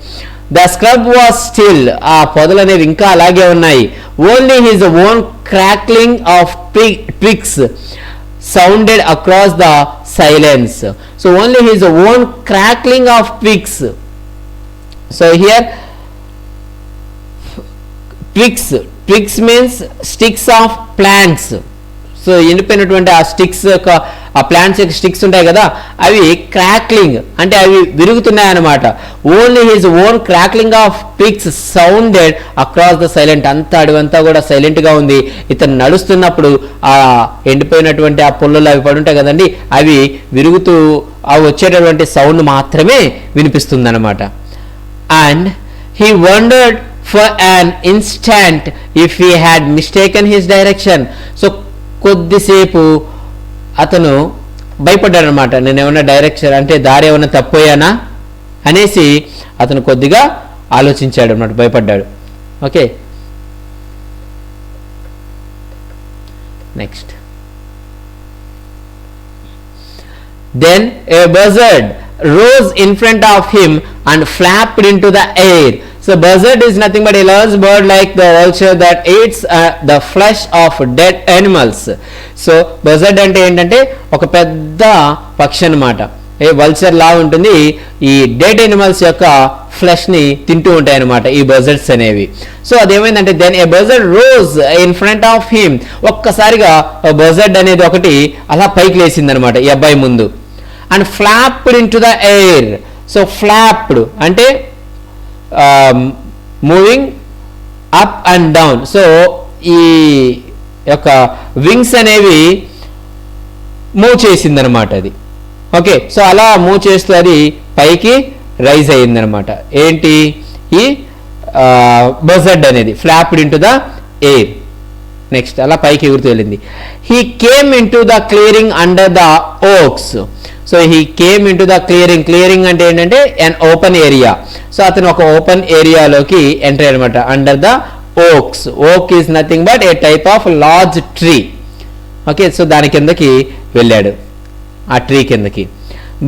ద స్క్రబ్ వాజ్ స్టిల్, ఆ పొదలు అనేవి ఇంకా అలాగే ఉన్నాయి. Only his own crackling of twigs sounded across the silence. So only his own crackling of twigs. So here twigs means sticks of plants. So ఎండిపోయినటువంటి ఆ స్టిక్స్ యొక్క, ఆ ప్లాంట్స్ యొక్క స్టిక్స్ ఉంటాయి కదా, అవి క్రాక్లింగ్ అంటే అవి విరుగుతున్నాయి అన్నమాట. Only his own crackling of twigs sounded across the silent. అంతా అడవంతా కూడా సైలెంట్గా ఉంది. ఇతను నడుస్తున్నప్పుడు ఆ ఎండిపోయినటువంటి ఆ పుల్లలు అవి పడుంటాయి కదండి, అవి విరుగుతూ అవి వచ్చేటటువంటి సౌండ్ మాత్రమే వినిపిస్తుంది అనమాట. And he wondered for an instant if he had mistaken his direction. So కొద్దిసేపు అతను భయపడ్డాడు అనమాట. నేను ఏమన్నా డైరెక్షన్ అంటే దారి ఏమన్నా తప్పోయానా అనేసి అతను కొద్దిగా ఆలోచించాడు అన్నమాట, భయపడ్డాడు. Okay, next. Then a buzzard rose in front of him and flapped into the air. So buzzard is nothing but a large bird like the vulture that eats the flesh of dead animals. So buzzard అంటే ఏంటంటే ఒక పెద్ద పక్షి అన్నమాట. Vulture లా ఉంటుంది, ఈ dead animals యొక్క flesh ని తింటూ ఉంటాయి అన్నమాట ఈ బజర్డ్స్ అనేవి. సో అదేమైందంటే then a buzzard rose in front of him, ఒక్కసారిగా బజర్డ్ అనేది ఒకటి అలా పైకి లేసింది అనమాట ఈ అబ్బాయి ముందు. And flapped into the air. So flapped అంటే moving up and down. So ఈ యొక్క వింగ్స్ అనేవి మూవ్ చేసిందనమాట అది. ఓకే, సో అలా మూవ్ చేస్తూ అది పైకి రైజ్ అయ్యిందనమాట. ఏంటి ఈ బజర్డ్ అనేది flapped into the air. Next అలా పైకి ఎగురుతూ వెళ్ళింది. He came into the clearing under the oaks. So he came into the clearing. Clearing అంటే ఏంటంటే అన్ ఓపెన్ ఏరియా. సో అతను ఒక ఓపెన్ ఏరియాలోకి ఎంటర్ అయ్యాడనమాట. Under the oaks. Oak is nothing but a type of large tree. Okay, so దాని కిందకి వెళ్ళాడు, ఆ ట్రీ కిందకి.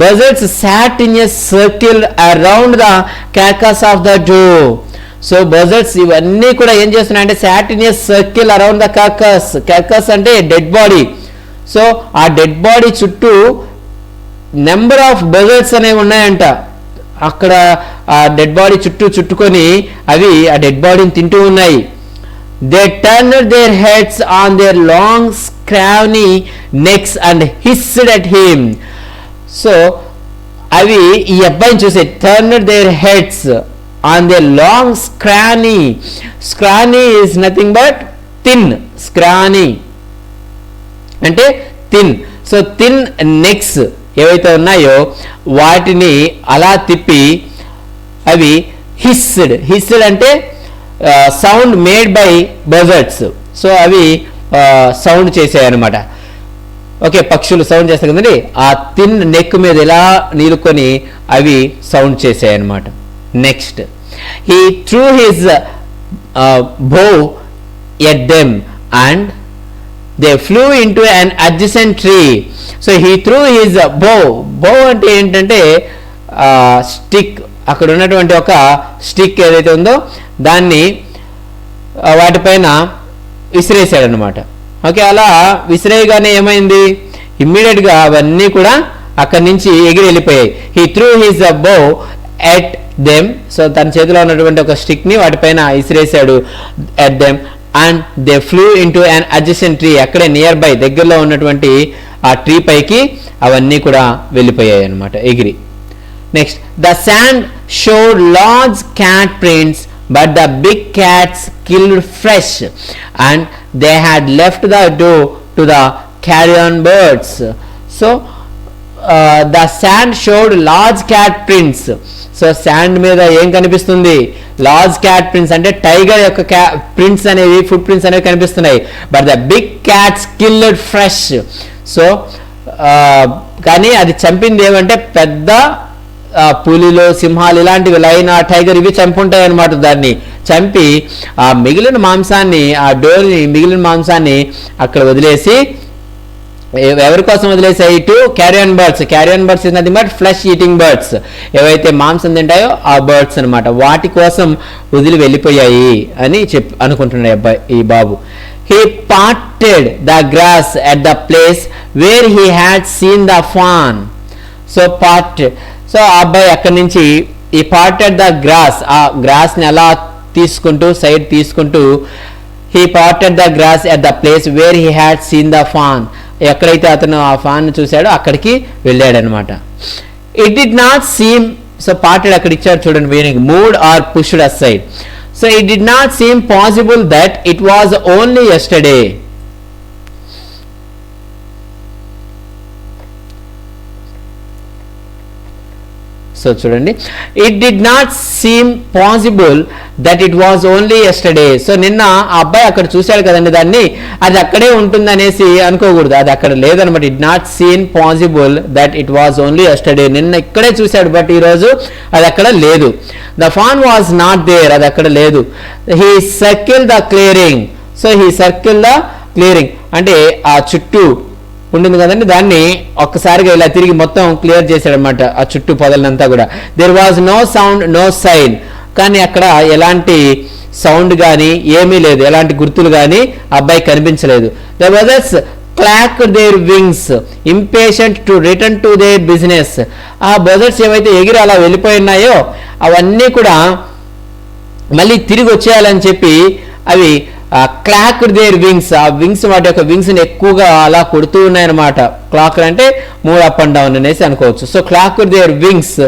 Buzzards sat in a circle around the carcass of the doe. So buzzards ఇవన్నీ కూడా ఏం చేస్తున్నాయంటే sat in a circle around the carcass. Carcass అంటే డెడ్ బాడీ. సో ఆ డెడ్ బాడీ చుట్టూ నెంబర్ ఆఫ్ బజర్డ్స్ అనేవి ఉన్నాయంట. అక్కడ ఆ డెడ్ బాడీ చుట్టూ చుట్టుకొని అవి ఆ డెడ్ బాడీని తింటూ ఉన్నాయి. They turned their heads on their long scrawny necks and hissed at him. So అవి ఈ అబ్బాయిని చూసే turned their heads on their long scrawny. Scrawny is nothing but thin. Scrawny అంటే thin. So thin necks ఏవైతే ఉన్నాయో వాటిని అలా తిప్పి అవి హిస్డ్. హిస్డ్ అంటే sound made by buzzards. So అవి సౌండ్ చేసాయన్నమాట. ఓకే, పక్షులు సౌండ్ చేస్తాయి కదండి, ఆ థిన్ నెక్ మీద ఎలా నీలుకొని అవి సౌండ్ చేసాయన్నమాట. Next, he threw his bow at them and they flew into an adjacent tree. So he threw his bow. Bow అంటే ఏంటంటే స్టిక్. అక్కడ ఉన్నటువంటి ఒక స్టిక్ ఏదైతే ఉందో దాన్ని వాటిపైన విసిరేసాడనమాట. ఓకే, అలా విసిరేయగానే ఏమైంది, ఇమ్మీడియట్గా అవన్నీ కూడా అక్కడి నుంచి ఎగిరి వెళ్ళిపోయాయి. He threw his bow at them. So తన చేతిలో ఉన్నటువంటి ఒక స్టిక్ని వాటిపైన విసిరేసాడు. At them and they flew into an adjacent tree. అక్కడే నియర్ బై దగ్గరలో ఉన్నటువంటి ఆ ట్రీ పైకి అవన్నీ కూడా వెళ్ళిపోయాయి అనమాట ఎగిరి. Next, the sand showed large cat prints but the big cats killed fresh and they had left the door to the carrion birds. So the sand showed large cat prints. So sand మీద ఏం కనిపిస్తుంది, large cat prints అంటే tiger యొక్క prints అనేవి, foot prints అనేవి కనిపిస్తున్నాయి. But the big cats killed fresh. So కానీ అది చంపింది ఏమంటే పెద్ద పులిలో, సింహాలు ఇలాంటివి, లైన్, టైగర్ ఇవి చంపుంటాయి అనమాట. దాన్ని చంపి ఆ మిగిలిన మాంసాన్ని, ఆ డోర్ని మిగిలిన మాంసాన్ని అక్కడ వదిలేసి, ఎవరి కోసం వదిలేసాయి, to carrion birds. Carrion birds is nothing but flesh eating birds. ఏవైతే మాంసం తింటాయో ఆ బర్డ్స్ అనమాట, వాటి కోసం వదిలి వెళ్ళిపోయాయి అని అనుకుంటున్నాడు అబ్బాయి, ఈ బాబు. He parted the grass at the place where he had seen the fawn. So parted. So ఆ అబ్బాయి అక్కడి నుంచి ఈ పార్టెడ్ ద గ్రాస్, ఆ గ్రాస్ని అలా తీసుకుంటూ సైడ్ తీసుకుంటూ, he parted the grass at the place where he had seen the fawn. ఎక్కడైతే అతను ఆ ఫాన్ చూశాడో అక్కడికి వెళ్ళాడనమాట. It did not seem. So parted అక్కడ ఇచ్చాడు చూడండి, meaning moved or pushed aside. So it did not seem possible that it was only yesterday. So చూడండి, it did not seem possible that it was only yesterday. So నిన్న ఆ అబ్బాయి అక్కడ చూశాడు కదండి దాన్ని, అది అక్కడే ఉంటుంది అనేసి అనుకోకూడదు, అది అక్కడ లేదనమాట. It not seem possible that it was only yesterday, నిన్న ఇక్కడే చూశాడు బట్ ఈరోజు అది అక్కడ లేదు. The fawn was not there, అది అక్కడ లేదు. He circle the clearing. So he circle the clearing అంటే ఆ చుట్టూ ఉండింది కదండి, దాన్ని ఒక్కసారిగా ఇలా తిరిగి మొత్తం క్లియర్ చేశాడనమాట ఆ చుట్టూ పొదలనంతా కూడా. There was no sound no sign, కానీ అక్కడ ఎలాంటి సౌండ్ కానీ ఏమీ లేదు, ఎలాంటి గుర్తులు కానీ అబ్బాయి కనిపించలేదు. The birds clack their wings impatient to return to their business. ఆ బర్డ్స్ ఏవైతే ఎగిరి అలా వెళ్ళిపోయి ఉన్నాయో అవన్నీ కూడా మళ్ళీ తిరిగి వచ్చేయాలని చెప్పి అవి క్లాక్ దేర్ వింగ్స్, ఆ వింగ్స్ వాటి యొక్క వింగ్స్ని ఎక్కువగా అలా కొడుతూ ఉన్నాయన్నమాట. క్లాక్ అంటే మూవ్ అప్ అండ్ డౌన్ అనేసి అనుకోవచ్చు. సో క్లాక్ దేర్ వింగ్స్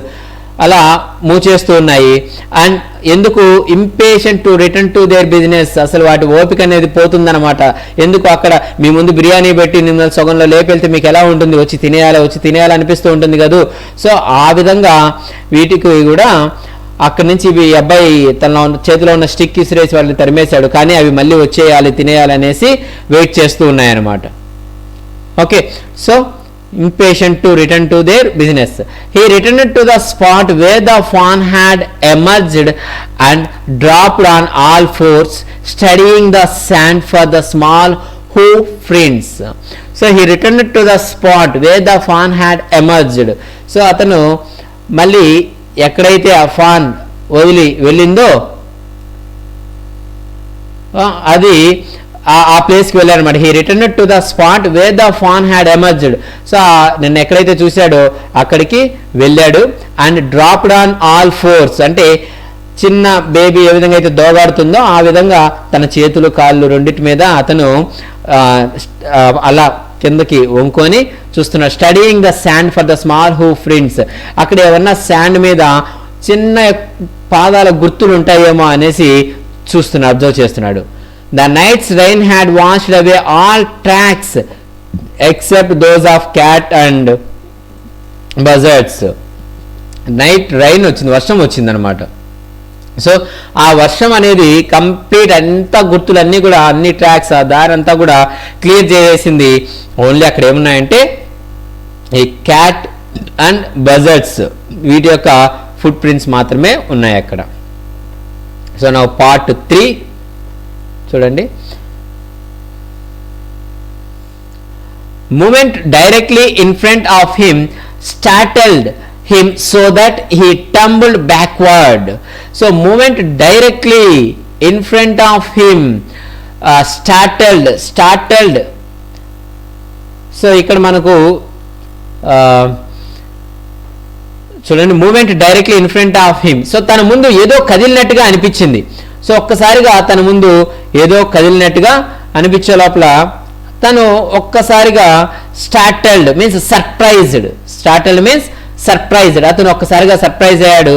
అలా మూవ్ చేస్తూ ఉన్నాయి. అండ్ ఎందుకు impatient to return to their business, అసలు వాటి ఓపిక అనేది పోతుందన్నమాట. ఎందుకు అక్కడ మీ ముందు బిర్యానీ పెట్టి మిమ్మల్ని సగంలో లేపెళ్తే మీకు ఎలా ఉంటుంది, వచ్చి తినేయాలి అనిపిస్తూ ఉంటుంది కదా. సో ఆ విధంగా వీటికి కూడా అక్కడి నుంచి ఇవి అబ్బాయి తన చేతిలో ఉన్న స్టిక్ ఇసిరేసి వాళ్ళని తరిమేశాడు, కానీ అవి మళ్ళీ వచ్చేయాలి తినేయాలి అనేసి వెయిట్ చేస్తూ ఉన్నాయన్నమాట. Okay, so impatient to return to their business. He returned to the spot where the fawn had emerged and dropped on all fours, studying the sand for the small hoof prints. So he returned to the spot where the fawn had emerged. So atanu malli ఎక్కడైతే ఆ fan వదిలి వెళ్ళిందో అది ఆ ప్లేస్కి వెళ్ళారనమాట. He return to the spot where the fawn had emerged. So నిన్న ఎక్కడైతే చూశాడో అక్కడికి వెళ్ళాడు. And dropped on all fours అంటే చిన్న బేబీ ఏ విధంగా అయితే దోగాడుతుందో ఆ విధంగా తన చేతులు కాళ్ళు రెండింటి మీద అతను అలా కిందకి వంకొని చూస్తున్నాడు. Studying the sand for the small who ఫ్రింట్స్, అక్కడ ఏమన్నా శాండ్ మీద చిన్న పాదాల గుర్తులు ఉంటాయేమో అనేసి చూస్తున్నాడు, అబ్జర్వ్ చేస్తున్నాడు. The night's rain had washed away all tracks except those of cat and buzzards. Night rain వచ్చింది, వర్షం వచ్చిందనమాట. సో ఆ వర్షం అనేది కంప్లీట్ అంతా గుర్తులన్నీ కూడా అన్ని ట్రాక్స్ ఆ దారి అంతా కూడా క్లియర్ చేసేసింది. ఓన్లీ అక్కడ ఏమున్నాయంటే ఈ క్యాట్ అండ్ బజర్డ్స్ వీటి యొక్క ఫుట్ ప్రింట్స్ మాత్రమే ఉన్నాయి అక్కడ. సో నా పార్ట్ 3 చూడండి. Moment directly in front of him startled him so that he tumbled backward. So movement directly in front of him startled. So ఇక్కడ మనకు చూడండి, moment directly in front of him. So తన ముందు ఏదో కదిలినట్టుగా అనిపించింది. So ఒక్కసారిగా తన ముందు ఏదో కదిలినట్టుగా అనిపించే లోపల తను ఒక్కసారిగా startled means surprised. Startled means surprised. అతను ఒక్కసారిగా సర్ప్రైజ్ అయ్యాడు.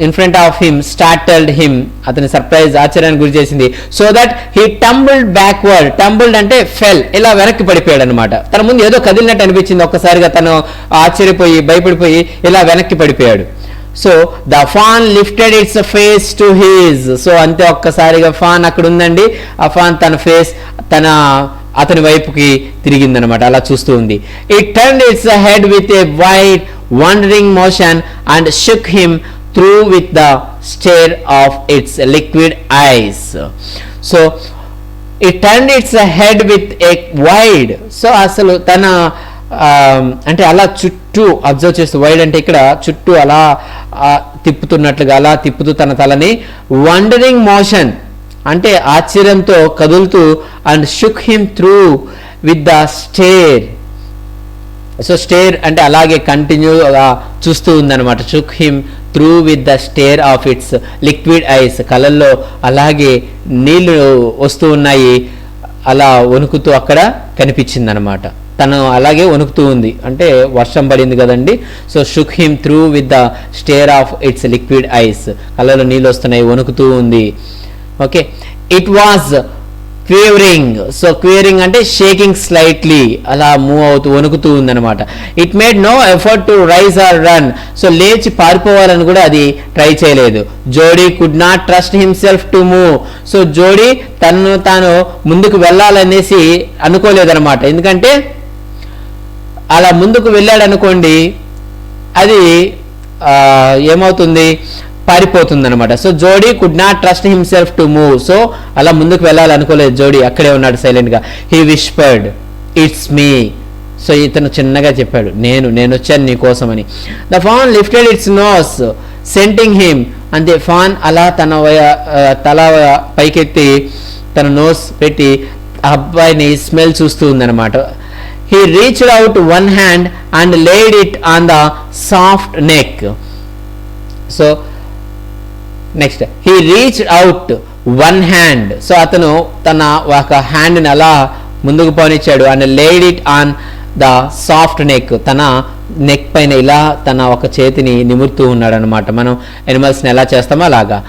In front of him startled him, అతని సర్ప్రైజ్ ఆశ్చర్యానికి గురి చేసింది. So that he tumbled backward. Tumbled అంటే ఫెల్, ఇలా వెనక్కి పడిపోయాడు అనమాట. తన ముందు ఏదో కదిలినట్టు అనిపించింది. ఒక్కసారిగా తను ఆశ్చర్యపోయి భయపడిపోయి ఇలా వెనక్కి పడిపోయాడు. So the fawn lifted its face to his. So అంతే, ఒక్కసారిగా ఫాన్ అక్కడ ఉందండి. ఆ ఫాన్ తన ఫేస్ అతని వైపుకి తిరిగిందనమాట, అలా చూస్తూ ఉంది. It turned its head with a wide wondering motion and shook him through with the stare of its liquid eyes. So it turned its head with a wide. So అసలు తన అంటే అలా చుట్టూ అబ్జర్వ్ చేస్తూ, వైడ్ అంటే ఇక్కడ చుట్టూ అలా తిప్పుతున్నట్లుగా అలా తిప్పుతూ తన తలని, వండరింగ్ మోషన్ అంటే ఆశ్చర్యంతో కదులుతూ, and shook him through with the stare. So stare అంటే అలాగే కంటిన్యూగా చూస్తూ ఉందన్నమాట. Shook him through with the stare of its liquid eyes. కళ్ళల్లో అలాగే నీళ్లు వస్తూ ఉన్నాయి, అలా వణుకుతూ అక్కడ కనిపించిందనమాట. తను అలాగే వణుకుతూ ఉంది, అంటే వర్షం పడింది కదండి. So shook him through with the stare of its liquid eyes, కళ్ళలో నీళ్ళు వస్తున్నాయి, వణుకుతూ ఉంది. Okay, it was quivering. So quivering అంటే షేకింగ్ స్లైట్లీ, అలా మూవ్ అవుతూ వణుకుతూ ఉందన్నమాట. It made no effort to rise or run. So లేచి పారిపోవాలని కూడా అది ట్రై చేయలేదు. Jody could not trust himself to move. So Jody తను తాను ముందుకు వెళ్ళాలనేసి అనుకోలేదన్నమాట. ఎందుకంటే అలా ముందుకు వెళ్ళాడు అనుకోండి, అది ఏమవుతుంది, పారిపోతుంది అనమాట. So Jody could not trust himself to move. So అలా ముందుకు వెళ్ళాలనుకోలేదు జోడీ, అక్కడే ఉన్నాడు సైలెంట్ గా. He whispered it's me. So ఇతను చిన్నగా చెప్పాడు, నేను వచ్చాను నీ కోసం అని. The fawn lifted its nose scenting him. అంతే, ఫాన్ అలా తన తల పైకెత్తి తన నోస్ పెట్టి అబ్బాయిని స్మెల్ చూస్తూ ఉందన్నమాట. He reached out one hand and laid it on the soft neck. So next, he reached out one hand. So atanu tana oka hand ni ala munduku ponichaadu and laid it on the soft neck. Tana neck paina ila tana oka chethini nimurthu unnadu anamata. Manam animals ni ela chestamo alaga.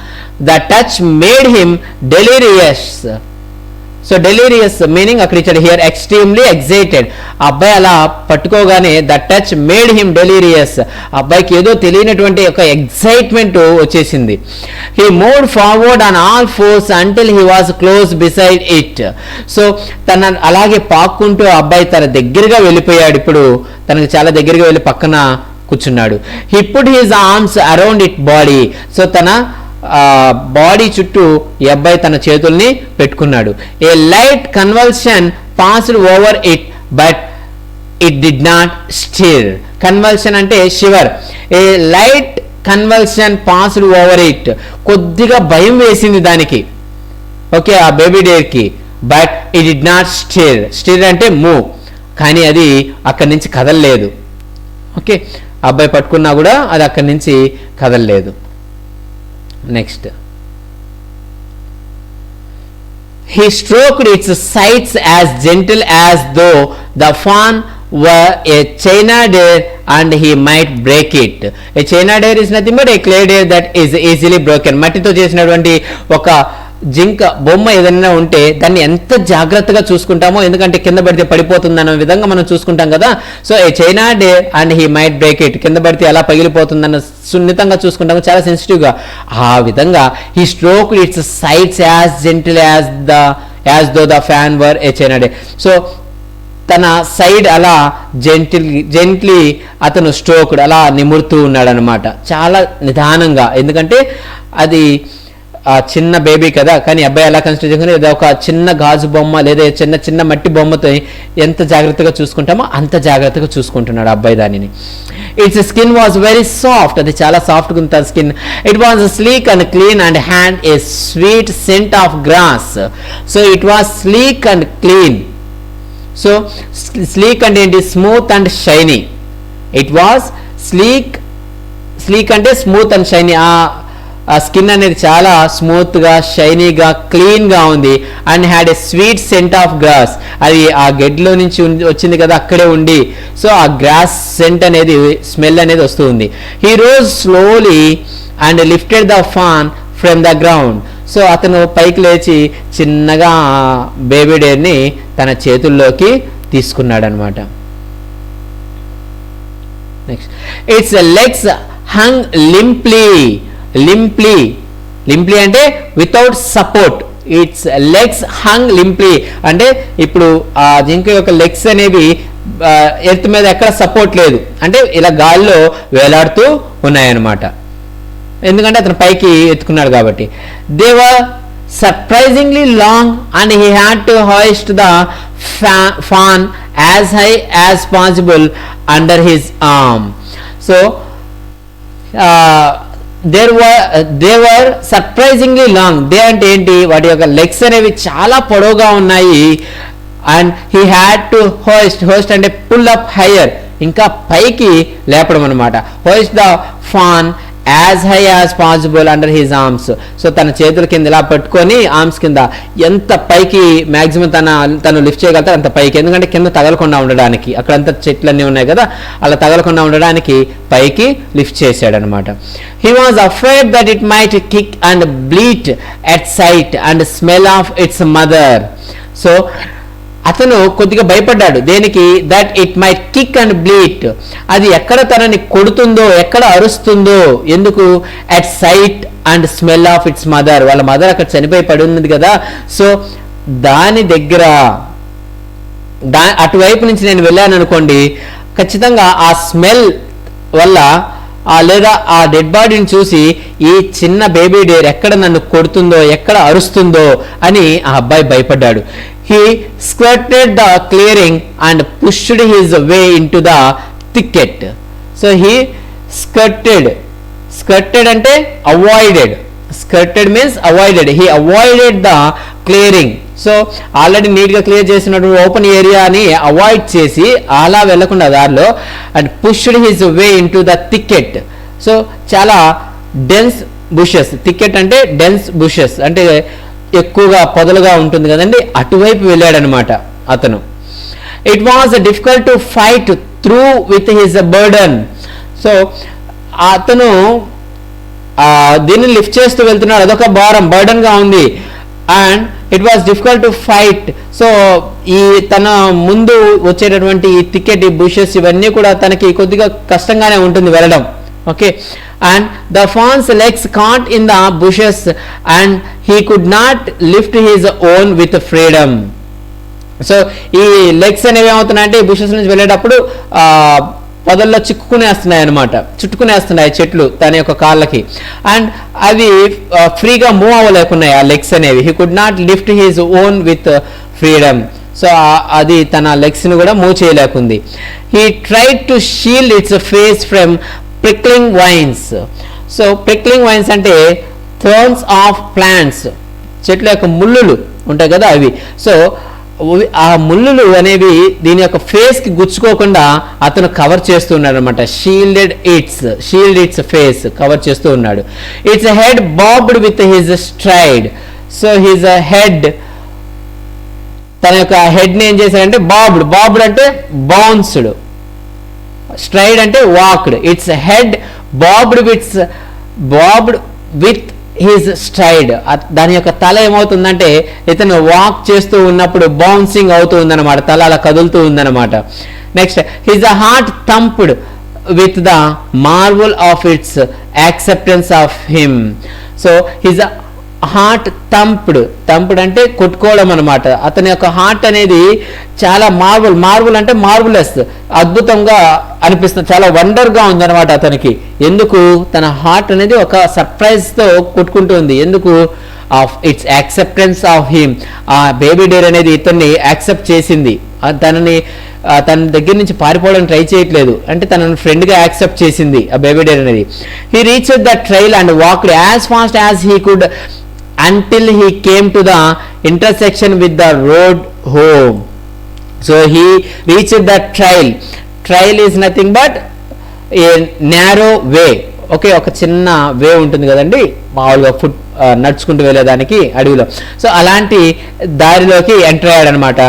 The touch made him delirious. So delirious meaning అక్కడ ఇచ్చాడు here extremely excited. అబ్బాయి అలా పట్టుకోగానే the touch made him delirious. అబ్బాయికి ఏదో తెలియనటువంటి ఒక excitement వచ్చేసింది. He moved forward on all fours until he was close beside it. So తన అలాగే పాక్కుంటూ అబ్బాయి తన దగ్గరగా వెళ్ళిపోయాడు. ఇప్పుడు తనకు చాలా దగ్గరగా వెళ్ళి పక్కన కూర్చున్నాడు. He put his arms around it body. So తన బాడీ చుట్టూ ఈ అబ్బాయి తన చేతుల్ని పెట్టుకున్నాడు. A light convulsion passed over it but it did not stir. Convulsion అంటే shiver. A light convulsion passed over it. కొద్దిగా భయం వేసింది దానికి, ఓకే, ఆ బేబీ డేర్కి. But it did not stir. Stir అంటే మూవ్, కానీ అది అక్కడి నుంచి కదలలేదు. ఓకే, అబ్బాయి పట్టుకున్నా కూడా అది అక్కడి నుంచి కదలలేదు. Next, he stroked its sides as gentle as though the fawn were a china deer and he might break it. A china deer is nothing but a clay deer that is easily broken. మట్టితో చేసినటువంటి ఒక జింక బొమ్మ ఏదైనా ఉంటే దాన్ని ఎంత జాగ్రత్తగా చూసుకుంటామో, ఎందుకంటే కింద పడితే పడిపోతుంది అన్న విధంగా మనం చూసుకుంటాం కదా. So A China day and he might break it. కింద పడితే ఎలా పగిలిపోతుందన్న సున్నితంగా చూసుకుంటాము, చాలా సెన్సిటివ్గా. ఆ విధంగా he stroke it's sides as gentle as though the fan were A China day. So తన సైడ్ అలా జెంట్లీ అతను స్ట్రోక్డ్ అలా నిమురుతూ ఉన్నాడు అనమాట, చాలా నిదానంగా. ఎందుకంటే అది ఆ చిన్న బేబీ కదా, కానీ అబ్బాయి ఎలా కన్సిడర్ చేసుకుని ఏదో ఒక చిన్న గాజు బొమ్మ లేదా చిన్న మట్టి బొమ్మతో ఎంత జాగ్రత్తగా చూసుకుంటామో అంత జాగ్రత్తగా చూసుకుంటున్నాడు అబ్బాయి దానిని. Its skin was very soft. అది చాలా సాఫ్ట్గా ఉంది తన skin. It was sleek and clean and hand a sweet scent of grass. So it was sleek and clean. So sleek అంటే ఏంటి, smooth and shiny. It was sleek అంటే smooth and shiny. ఆ skin అనేది చాలా స్మూత్గా, షైనీగా, క్లీన్గా ఉంది. And had a sweet scent of grass. అది ఆ గెడ్లో నుంచి వచ్చింది కదా, అక్కడే ఉండి. సో ఆ గ్రాస్ సెంట్ అనేది, స్మెల్ అనేది వస్తూ ఉంది. He rose slowly and lifted the fan from the ground. So అతను పైకి లేచి చిన్నగా బేబీ డేర్ని తన చేతుల్లోకి తీసుకున్నాడు అనమాట. Next, its legs hung limply అంటే without support. Its legs hung limply అంటే ఇప్పుడు ఆ జింక యొక్క లెగ్స్ అనేవి ఎర్త్ మీద ఎక్కడ సపోర్ట్ లేదు, అంటే ఇలా గాల్లో వేలాడుతూ ఉన్నాయన్నమాట. ఎందుకంటే అతను పైకి ఎత్తుకున్నాడు కాబట్టి. They were surprisingly long and he had to hoist the fawn as high as possible under his arm. So they were surprisingly long. They అంటే ఏంటి, వాటి యొక్క లెగ్స్ అనేవి చాలా పొడవుగా ఉన్నాయి. And he had to hoist అంటే పుల్ అప్ హైయర్, ఇంకా పైకి లేపడం అనమాట. Hoist the fawn as high as possible under his arms. So తన చేతుల కింద ఇలా పట్టుకొని ఆర్మ్స్ కింద ఎంత పైకి మ్యాక్సిమం తను లిఫ్ట్ చేయగలుగుతారు అంత పైకి, ఎందుకంటే కింద తగలకుండా ఉండడానికి, అక్కడంతా చెట్లన్నీ ఉన్నాయి కదా, అలా తగలకుండా ఉండడానికి పైకి లిఫ్ట్ చేశాడనమాట. He was afraid that it might kick and bleat at sight and smell of its mother. So అతను కొద్దిగా భయపడ్డాడు, దేనికి? That it might kick and bleat, అది ఎక్కడ తనని కొడుతుందో, ఎక్కడ అరుస్తుందో, ఎందుకు? At sight and smell of its mother, వాళ్ళ మదర్ అక్కడ చనిపోయి పడి ఉన్నది కదా, సో దాని దగ్గర అటువైపు నుంచి నేను వెళ్ళాను అనుకోండి, ఖచ్చితంగా ఆ స్మెల్ వల్ల లేదా ఆ డెడ్ బాడీని చూసి ఈ చిన్న బేబీ డేర్ ఎక్కడ నన్ను కొడుతుందో, ఎక్కడ అరుస్తుందో అని ఆ అబ్బాయి భయపడ్డాడు. He skirted the clearing and pushed his way into the thicket. So he skirted అంటే avoided. Skirted means avoided. He avoided the clearing. So already నీట్గా క్లియర్ చేసినటువంటి ఓపెన్ ఏరియాని అవాయిడ్ చేసి అలా వెళ్లకుండా దారిలో and pushed his way into the thicket. So చాలా dense bushes, thicket అంటే డెన్స్ బుషెస్ అంటే ఎక్కువగా పొదలుగా ఉంటుంది కదండి, అటువైపు వెళ్ళాడనమాట అతను. It was difficult to fight through with his burden. So అతను దీన్ని లిఫ్ట్ చేస్తూ వెళ్తున్నాడు, అదొక భారం, బర్డన్ గా ఉంది. And it was difficult to fight. So ఈ తన ముందు వచ్చేటటువంటి ఈ థికెట్, ఈ బుషెస్ ఇవన్నీ కూడా తనకి కొద్దిగా కష్టంగానే ఉంటుంది వెళ్ళడం. Okay, and the fawn's legs caught in the bushes and he could not lift his own with freedom. So ఈ లెగ్స్ అనేవి ఏమవుతున్నాయంటే ఈ బుషెస్ నుంచి వెళ్ళేటప్పుడు పొదల్లో చిక్కుకునేస్తున్నాయి అనమాట, చుట్టుకునేస్తున్నాయి చెట్లు తన యొక్క కాళ్ళకి. అండ్ అవి ఫ్రీగా మూవ్ అవ్వలేకున్నాయి ఆ లెగ్స్ అనేవి. He could not lift his own with freedom. So అది తన లెగ్స్ ని కూడా మూవ్ చేయలేకుంది. He tried to shield its face from prickling vines. So prickling vines అంటే థోర్న్స్ ఆఫ్ ప్లాంట్స్, చెట్ల యొక్క ముళ్ళులు ఉంటాయి కదా అవి. సో ఆ ముళ్ళులు అనేవి దీని యొక్క ఫేస్ కి గుచ్చుకోకుండా అతను కవర్ చేస్తూ ఉన్నాడు అనమాట. షీల్డ్ ఇట్స్ ఫేస్ కవర్ చేస్తూ ఉన్నాడు. Its head bobbed with his stride. So his head, తన యొక్క హెడ్ ని ఏం చేశాడంటే బాబ్డ్ అంటే బౌన్స్డ్, స్ట్రైడ్ అంటే walked. Its head bobbed with his stride. దాని యొక్క తల ఏమవుతుందంటే ఇతను వాక్ చేస్తూ ఉన్నప్పుడు బౌన్సింగ్ అవుతూ ఉందన్నమాట, తల అలా కదులుతూ ఉందన్నమాట. Next his heart thumped with the marvel of its acceptance of him. So his heart thumped అంటే కొట్టుకోవడం అనమాట. అతని యొక్క హార్ట్ అనేది చాలా మార్వల్ అంటే మార్వలెస్, అద్భుతంగా అనిపిస్తుంది, చాలా వండర్ గా ఉంది అనమాట అతనికి. ఎందుకు? తన హార్ట్ అనేది ఒక సర్ప్రైజ్ తో కొట్టుకుంటుంది. ఎందుకు? Of its acceptance of him. ఆ బేబీ డేర్ అనేది ఇతన్ని యాక్సెప్ట్ చేసింది, తన దగ్గర నుంచి పారిపోవడానికి ట్రై చేయట్లేదు, అంటే తనను ఫ్రెండ్ గా యాక్సెప్ట్ చేసింది ఆ బేబీ డేర్ అనేది. He reached the trail and walked as fast as he could until he came to the intersection with the road home. So he reached the trail is nothing but a narrow way. Okay, ఒక చిన్న వే ఉంటుంది కదండి మామూలుగా foot నడుచుకుంటూ వెళ్ళేదానికి అడవిలో. So అలాంటి దారిలోకి enter అయ్యాడు అనమాట.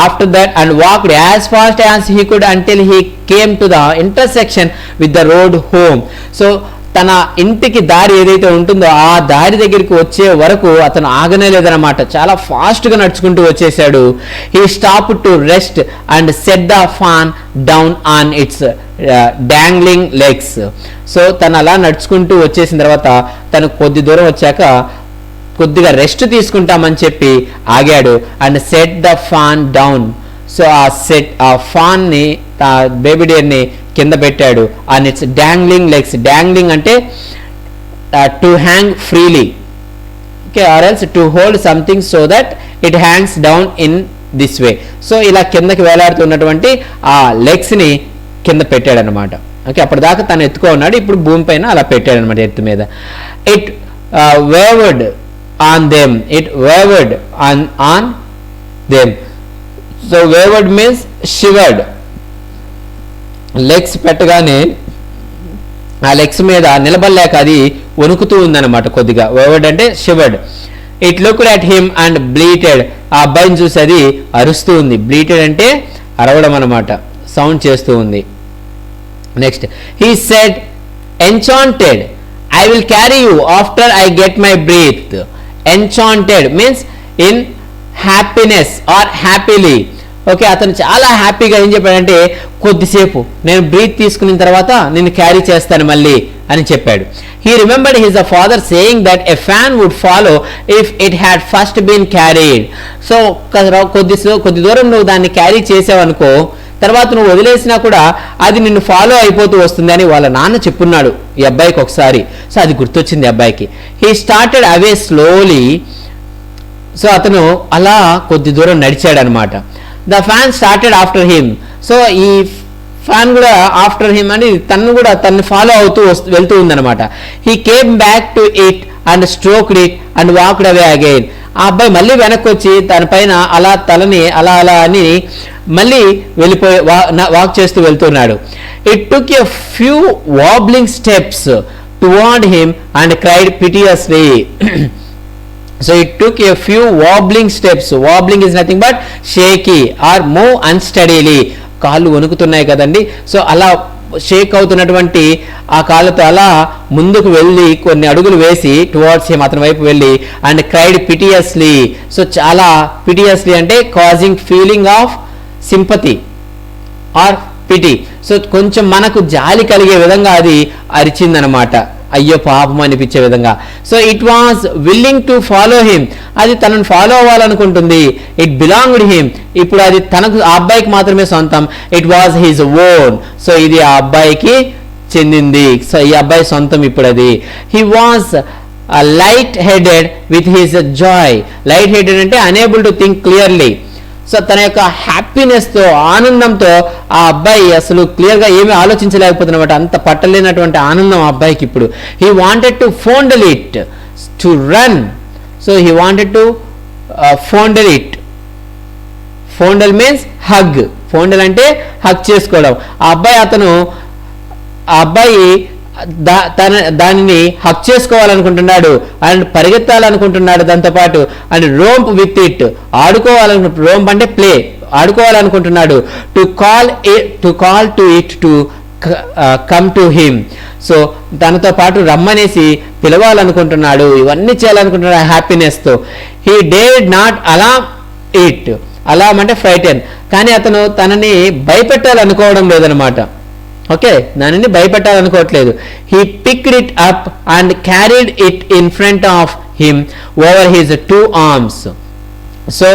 After that and walked as fast as he could until he came to the intersection with the road home. So తన ఇంటికి దారి ఏదైతే ఉంటుందో ఆ దారి దగ్గరికి వచ్చే వరకు అతను ఆగనే లేదనమాట, చాలా ఫాస్ట్ గా నడుచుకుంటూ వచ్చేసాడు. He stop to rest and set the fawn down on it's dangling legs. So తను అలా నడుచుకుంటూ వచ్చేసిన తర్వాత తను కొద్ది దూరం వచ్చాక కొద్దిగా రెస్ట్ తీసుకుంటామని చెప్పి ఆగాడు. And set the fawn down. So ఆ ఫాన్ ని, బేబీ డేర్ ని కింద పెట్టాడు. And its dangling legs. Dangling అంటే to hang freely, okay, or else to hold something so that it hangs down in this way. So ఇలా కిందకి వేలాడుతున్నటువంటి ఆ legs ని కింద పెట్టాడు అనమాట. ఓకే, అప్పటిదాకా తను ఎత్తుకో ఉన్నాడు, ఇప్పుడు భూమి పైన అలా పెట్టాడు అనమాట, ఎత్తు మీద. It wavered on them. On them. So wavered means shivered. Legs పెట్టగానే ఆ లెగ్స్ మీద నిలబడలేక అది వణుకుతూ ఉందన్నమాట కొద్దిగా. వేవర్డ్ అంటే shivered. It looked at him and bleated. ఆ అబ్బాయిని చూసి అది అరుస్తూ ఉంది. బ్లీటెడ్ అంటే అరవడం అనమాట, సౌండ్ చేస్తూ ఉంది. Next he said enchanted I will carry you after I get my breath. Enchanted means in happiness or happily. Okay, అతను చాలా హ్యాపీగా ఏం చెప్పాడంటే కొద్దిసేపు నేను బ్రీత్ తీసుకున్న తర్వాత నేను క్యారీ చేస్తాను మళ్ళీ అని చెప్పాడు. He remembered his father saying that a fawn would follow if it had first been carried. So కొద్ది దూరం నువ్వు దాన్ని క్యారీ చేసావనుకో, తర్వాత నువ్వు వదిలేసినా కూడా అది నిన్ను ఫాలో అయిపోతూ వస్తుంది అని వాళ్ళ నాన్న చెప్పున్నాడు ఈ అబ్బాయికి ఒకసారి. సో అది గుర్తొచ్చింది అబ్బాయికి. He started away slowly. So అతను అలా కొద్ది దూరం నడిచాడు అనమాట. The fawn started after him. So ఈ ఫ్యాన్ కూడా ఆఫ్టర్ హిమ్ అని తను ఫాలో అవుతూ వెళ్తూ ఉందన్నమాట. He came back to it and stroked it and walked away again. ఆ అబ్బాయి మళ్ళీ వెనక్కి వచ్చి తన పైన అలా తలని అలా అని మళ్ళీ వెళ్ళిపోయి వాక్ చేస్తూ వెళ్తున్నాడు. It took a few wobbling steps toward him and cried piteously. So it took a few wobbling steps. Wobbling is nothing but shaky or move unsteadily. కాళ్ళు వణుకుతున్నాయి కదండి. సో అలా షేక్ అవుతున్నటువంటి ఆ కాళ్ళతో అలా ముందుకు వెళ్ళి కొన్ని అడుగులు వేసి టువర్డ్స్ హిమ్, అతని వైపు వెళ్ళి అండ్ క్రైడ్ పిటియస్లీ. సో చాలా పిటియస్లీ అంటే causing feeling of sympathy or pity. So కొంచెం మనకు జాలి కలిగే విధంగా అది అరిచిందనమాట, అయ్యో పాపం అనిపించే విధంగా. So it was willing to follow him. అది తనను ఫాలో అవ్వాలనుకుంటుంది. It belonged him. ఇప్పుడు అది తనకు, ఆ అబ్బాయికి మాత్రమే సొంతం. It was his own. So ఇది ఆ అబ్బాయికి చెందింది. సో ఈ అబ్బాయి సొంతం ఇప్పుడు అది. He was light headed with his joy. Light headed అంటే unable to think clearly. So తన యొక్క హ్యాపీనెస్తో, ఆనందంతో ఆ అబ్బాయి అసలు క్లియర్గా ఏమీ ఆలోచించలేకపోతున్నమాట. అంత పట్టలేనటువంటి ఆనందం ఆ అబ్బాయికి ఇప్పుడు. He wanted to fondle it to run. So he wanted to fondle it. Fondle means hug. Fondle అంటే హగ్ చేసుకోవడం. ఆ అబ్బాయి దానిని హక్ చేసుకోవాలనుకుంటున్నాడు అండ్ పరిగెత్తాలనుకుంటున్నాడు దాంతోపాటు. అండ్ రోంప్ విత్ ఇట్, ఆడుకోవాలనుకుంటు, రోంప్ అంటే ప్లే, ఆడుకోవాలనుకుంటున్నాడు. To call to it to come to him. So తనతో పాటు రమ్మనేసి పిలవాలనుకుంటున్నాడు. ఇవన్నీ చేయాలనుకుంటున్నాడు హ్యాపీనెస్తో. He did not alarm it. Alarm అంటే ఫ్రైటెన్. కానీ అతను తనని భయపెట్టాలనుకోవడం లేదనమాట. ఓకే, దానిని భయపెట్టాలనుకోవట్లేదు. He picked it up and carried it in front of him over his 2 arms. So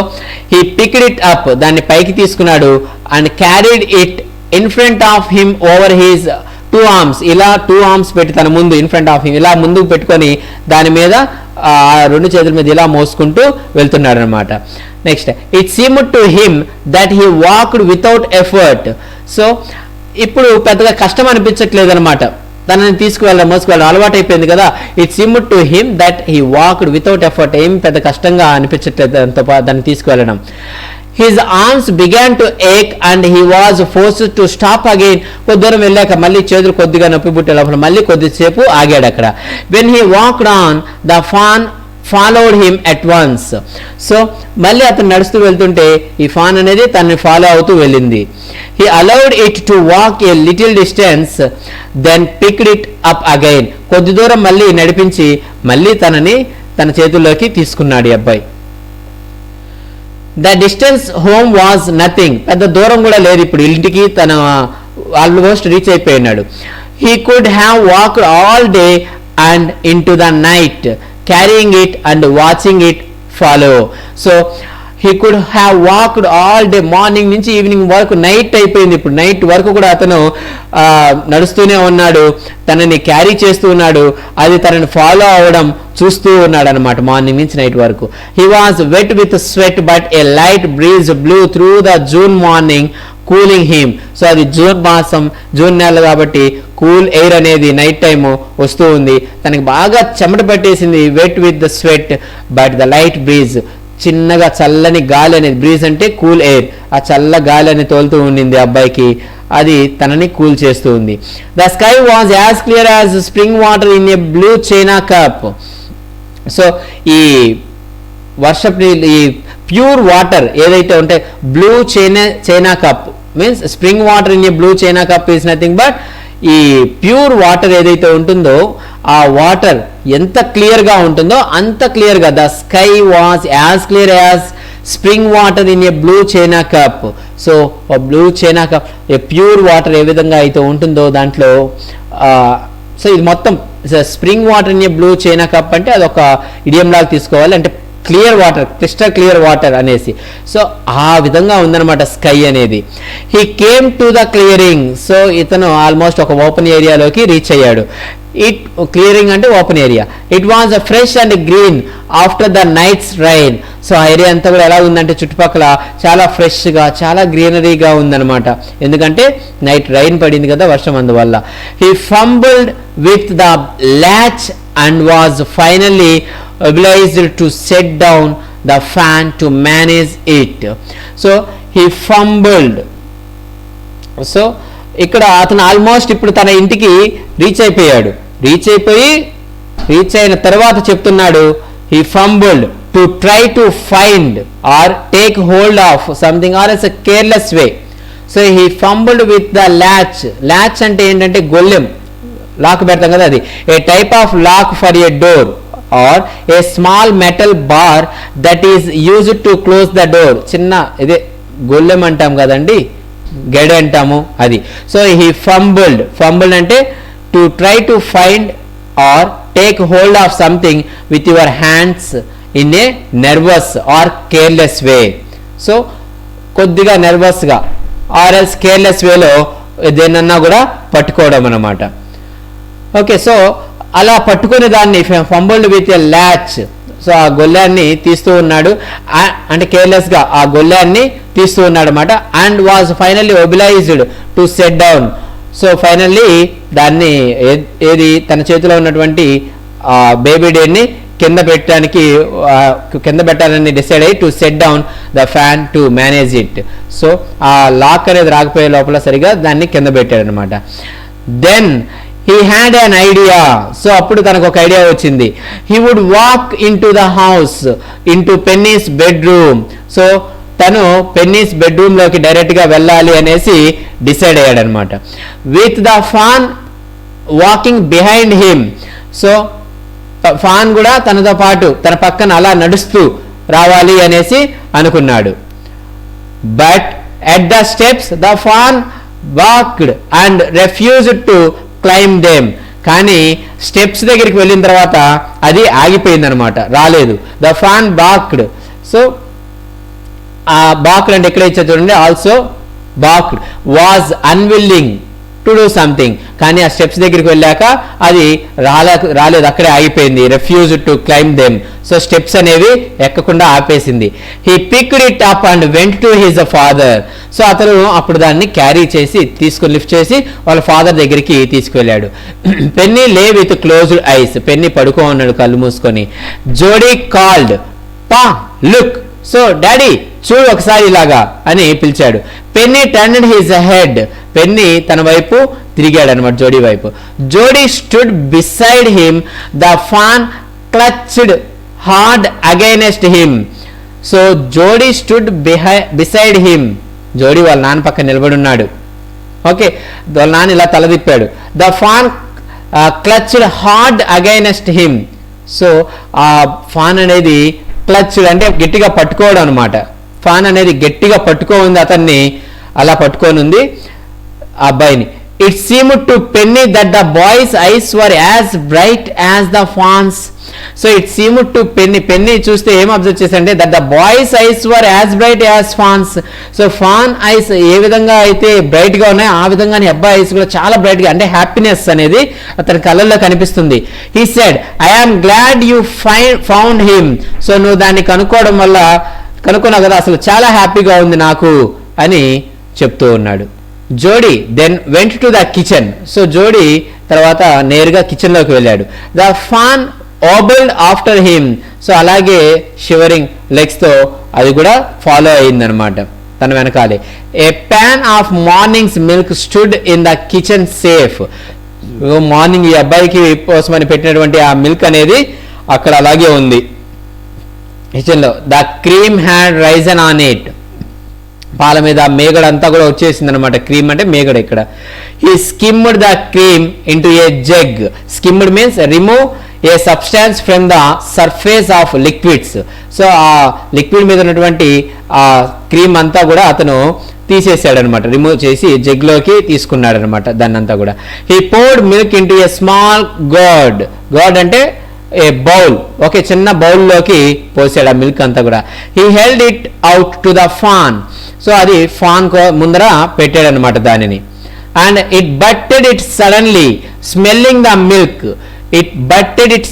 he picked it up, దాన్ని పైకి తీసుకున్నాడు. And carried it in front of him over his 2 arms. ఇలా 2 arms పెట్టి తన ముందు, in front of him ఇలా ముందుకు పెట్టుకొని దాని మీద 2 చేతుల మీద ఇలా మోసుకుంటూ వెళ్తున్నాడు అనమాట. Next it seemed to him that he walked without effort. So ఇప్పుడు పెద్దగా కష్టం అనిపించట్లేదు అనమాట, తనని మోసుకువెళ్ళడం అలవాటు అయిపోయింది కదా. It seemed to him that he walked without effort. ఏం పెద్ద కష్టంగా అనిపించట్లేదు దాన్ని తీసుకువెళ్ళడం. His arms began to ache and he was forced to stop again. కొద్ది దూరం వెళ్ళాక మళ్ళీ చేతులు కొద్దిగా నొప్పి పుట్టే లోపల మళ్ళీ కొద్దిసేపు ఆగాడు అక్కడ. When he walked on the fawn followed him at once. So మళ్ళీ అతను నడుస్తూ వెళ్తుంటే ఈ ఫాన్ అనేది తనని ఫాలో అవుతూ వెళ్ళింది. He allowed it to walk a little distance then picked it up again. కొద్ది దూరం మళ్ళీ నడిపించి మళ్ళీ తన చేతుల్లోకి తీసుకున్నాడు ఈ అబ్బాయి. The distance home was nothing. పెద్ద దూరం కూడా లేదు, ఇప్పుడు ఇంటికి తన ఆల్మోస్ట్ రీచ్ అయిపోయినాడు. He could have walked all day and into the night carrying it and watching it follow. So he could have walked all day, morning నుంచి evening వరకు, నైట్ అయిపోయింది ఇప్పుడు, నైట్ వరకు కూడా అతను నడుస్తూనే ఉన్నాడు, తనని క్యారీ చేస్తూ ఉన్నాడు, అది తనని ఫాలో అవ్వడం చూస్తూ ఉన్నాడు అనమాట మార్నింగ్ నుంచి నైట్ వరకు. He was wet with sweat but a light breeze blew through the June morning cooling him. So అది జూన్ మాసం, జూన్ నెల కాబట్టి కూల్ ఎయిర్ అనేది నైట్ టైమ్ వస్తూ ఉంది. తనకి బాగా చెమట పట్టేసింది. Wet with the sweat but the light breeze. చిన్నగా చల్లని గాలి అనేది, బ్రీజ్ అంటే కూల్ ఎయిర్, ఆ చల్ల గాలి అని తోలుతూ ఉండింది అబ్బాయికి. అది తనని కూల్ చేస్తూ ఉంది. The sky was as clear as spring water in a blue China cup. So ఈ వర్షపు ఈ ప్యూర్ వాటర్ ఏదైతే ఉంటే blue China cup means spring water in a blue China cup is nothing but ఈ pure water ఏదైతే ఉంటుందో ఆ water ఎంత క్లియర్గా ఉంటుందో అంత క్లియర్గా the sky was as clear as spring water in a blue China cup. So blue China cup A pure water ఏ విధంగా అయితే ఉంటుందో దాంట్లో సో ఇది మొత్తం spring water in a blue China cup అంటే అదొక ఇడియం లాగా తీసుకోవాలి, అంటే clear water, crystal clear water అనేసి. సో ఆ విధంగా ఉందన్నమాట స్కై అనేది. He came to the clearing. So ఇతను ఆల్మోస్ట్ ఒక ఓపెన్ ఏరియాలోకి రీచ్ అయ్యాడు. ఇట్ క్లియరింగ్ అంటే open area. It was fresh and green after the night's rain. So ఆ ఏరియా అంతా కూడా ఎలా ఉందంటే చుట్టుపక్కల చాలా ఫ్రెష్గా చాలా గ్రీనరీగా ఉందన్నమాట, ఎందుకంటే నైట్ రైన్ పడింది కదా వర్షం అందువల్ల. He fumbled with the latch and was finally obliged to set down the fan to manage it. So he fumbled. So ఇక్కడ అతను ఆల్మోస్ట్ ఇప్పుడు తన ఇంటికి రీచ్ అయిన తర్వాత చెప్తున్నాడు he fumbled to try to find or take hold of something or as a careless way. So he fumbled with the latch అంటే ఏంటంటే గొల్లెం, లాక్ పెడతాం కదా, అది a type of lock for a door or a small metal bar that is used to close the door. చిన్న ఇదే గొల్లెం అంటాం కదండి, గెడ అంటాము అది. సో హీ ఫంబుల్డ్ అంటే to try to find or take hold of something with your hands in a nervous or careless way. So కొద్దిగా నర్వస్గా or else careless వేలో దేనన్నా కూడా పట్టుకోవడం అన్నమాట. ఓకే, సో అలా పట్టుకునే దాన్ని ఫంబుల్డ్ విత్ ఎ ల్యాచ్. సో ఆ గొల్లాన్ని తీస్తూ ఉన్నాడు, అంటే కేర్లెస్గా ఆ గొల్లాన్ని తీస్తూ ఉన్నాడు అనమాట. And was finally obliged to set down. So finally దాన్ని ఏది తన చేతిలో ఉన్నటువంటి బేబీ డేని కింద పెట్టాలని డిసైడ్ అయ్యి to set down the fawn to manage it. So ఆ లాక్ అనేది రాకపోయే లోపల సరిగా దాన్ని కింద పెట్టాడు అనమాట. Then he had an idea. So అప్పుడు తనకు ఒక ఐడియా వచ్చింది. he would walk into the house into Penny's bedroom. So తను పెన్నీస్ బెడ్రూమ్ లోకి డైరెక్ట్ గా వెళ్ళాలి అనేసి డిసైడ్ అయ్యాడు అనమాట. With the fan walking behind him. So fan కూడా తనతో పాటు తన పక్కన అలా నడుస్తూ రావాలి అనేసి అనుకున్నాడు. But at the steps the fawn walked and refused to climb them. కానీ స్టెప్స్ దగ్గరికి వెళ్ళిన తర్వాత అది ఆగిపోయింది అనమాట, రాలేదు. The fawn balked. సో ఆ బాక్డ్ అంటే ఎక్కడ ఇచ్చా చూడండి, also balked was unwilling to do something. కానీ ఆ స్టెప్స్ దగ్గరికి వెళ్ళాక అది రాలేదు, అక్కడే ఆగిపోయింది. Refuse to climb them. So steps అనేవి ఎక్కకుండా ఆపేసింది. He picked it up and went to his father. So అతను అప్పుడు దాన్ని క్యారీ చేసి తీసుకుని లిఫ్ట్ చేసి వాళ్ళ ఫాదర్ దగ్గరికి తీసుకువెళ్ళాడు. పెన్నీ లే విత్ క్లోజ్డ్ ఐస్. పెన్నీ పడుకో ఉన్నాడు కళ్ళు మూసుకొని. జోడీ కాల్డ్, పా లుక్. సో డాడీ చూడు ఒకసారి ఇలాగా అని పిలిచాడు. Penny turned his head. Penny తన వైపు తిరిగాడు అనమాట, జోడీ వైపు. Jody stood beside him. The fawn clutched hard against him. So Jody stood beside him. Jody వాళ్ళ నాన్న పక్కన నిలబడి ఉన్నాడు. ఓకే, వాళ్ళ నాన్న ఇలా తల తిప్పాడు. The fawn clutched hard against him. So ఆ ఫాన్ అనేది క్లచ్డ్ అంటే గట్టిగా పట్టుకోవడం అనమాట. ఫాన్ అనేది గట్టిగా పట్టుకోంది, అతన్ని అలా పట్టుకోనుంది ఆ అబ్బాయిని. It seemed to Penny that the boy's eyes were as bright as the fawn's. So it seemed to Penny చూస్తే ఏం అబ్జర్వ్ చేశాడంటే that the boy's eyes were as bright as fawn's. So fawn eyes ఏ విధంగా అయితే bright గా ఉన్నాయో ఆ విధంగానే అబ్బాయి ఐస్ కూడా చాలా బ్రైట్ గా, అంటే హ్యాపీనెస్ అనేది అతని కళ్ళల్లో కనిపిస్తుంది. He said, I am glad you found him. So నువ్వు దాన్ని కనుక్కున్నావు కదా, అసలు చాలా హ్యాపీగా ఉంది నాకు అని చెప్తూ ఉన్నాడు. Jody then went to the kitchen. So Jody తర్వాత నేరుగా కిచెన్ లోకి వెళ్ళాడు. The fawn wobbled after him. So అలాగే షివరింగ్ లెగ్స్ తో అది కూడా ఫాలో అయిందనమాట. తన వెనకాలే. A pan of morning's milk stood in the kitchen safe. Morning ఈ అబ్బాయికి కోసమని పెట్టినటువంటి ఆ మిల్క్ అనేది అక్కడ అలాగే ఉంది కిచెన్ లో. The cream had Ryzen on it. పాల మీద మేగడ అంతా కూడా వచ్చేసింది అనమాట. క్రీమ్ అంటే మేగడ ఇక్కడ. He skimmed the cream into A jug. Skimmed means remove A substance from the surface of liquids. So ఆ లిక్విడ్ మీద ఉన్నటువంటి ఆ క్రీమ్ అంతా కూడా అతను తీసేసాడు అనమాట, రిమూవ్ చేసి జగ్లోకి తీసుకున్నాడు అనమాట దాన్ని అంతా కూడా. He poured milk into a small gourd. Gourd అంటే ఏ బౌల్, ఓకే, చిన్న బౌల్లోకి పోసాడు ఆ మిల్క్ అంతా కూడా. He held it out to the fawn. So అది ఫాన్ ముందర పెట్టాడు అనమాట దానిని. And it butted it suddenly smelling the milk. It butted it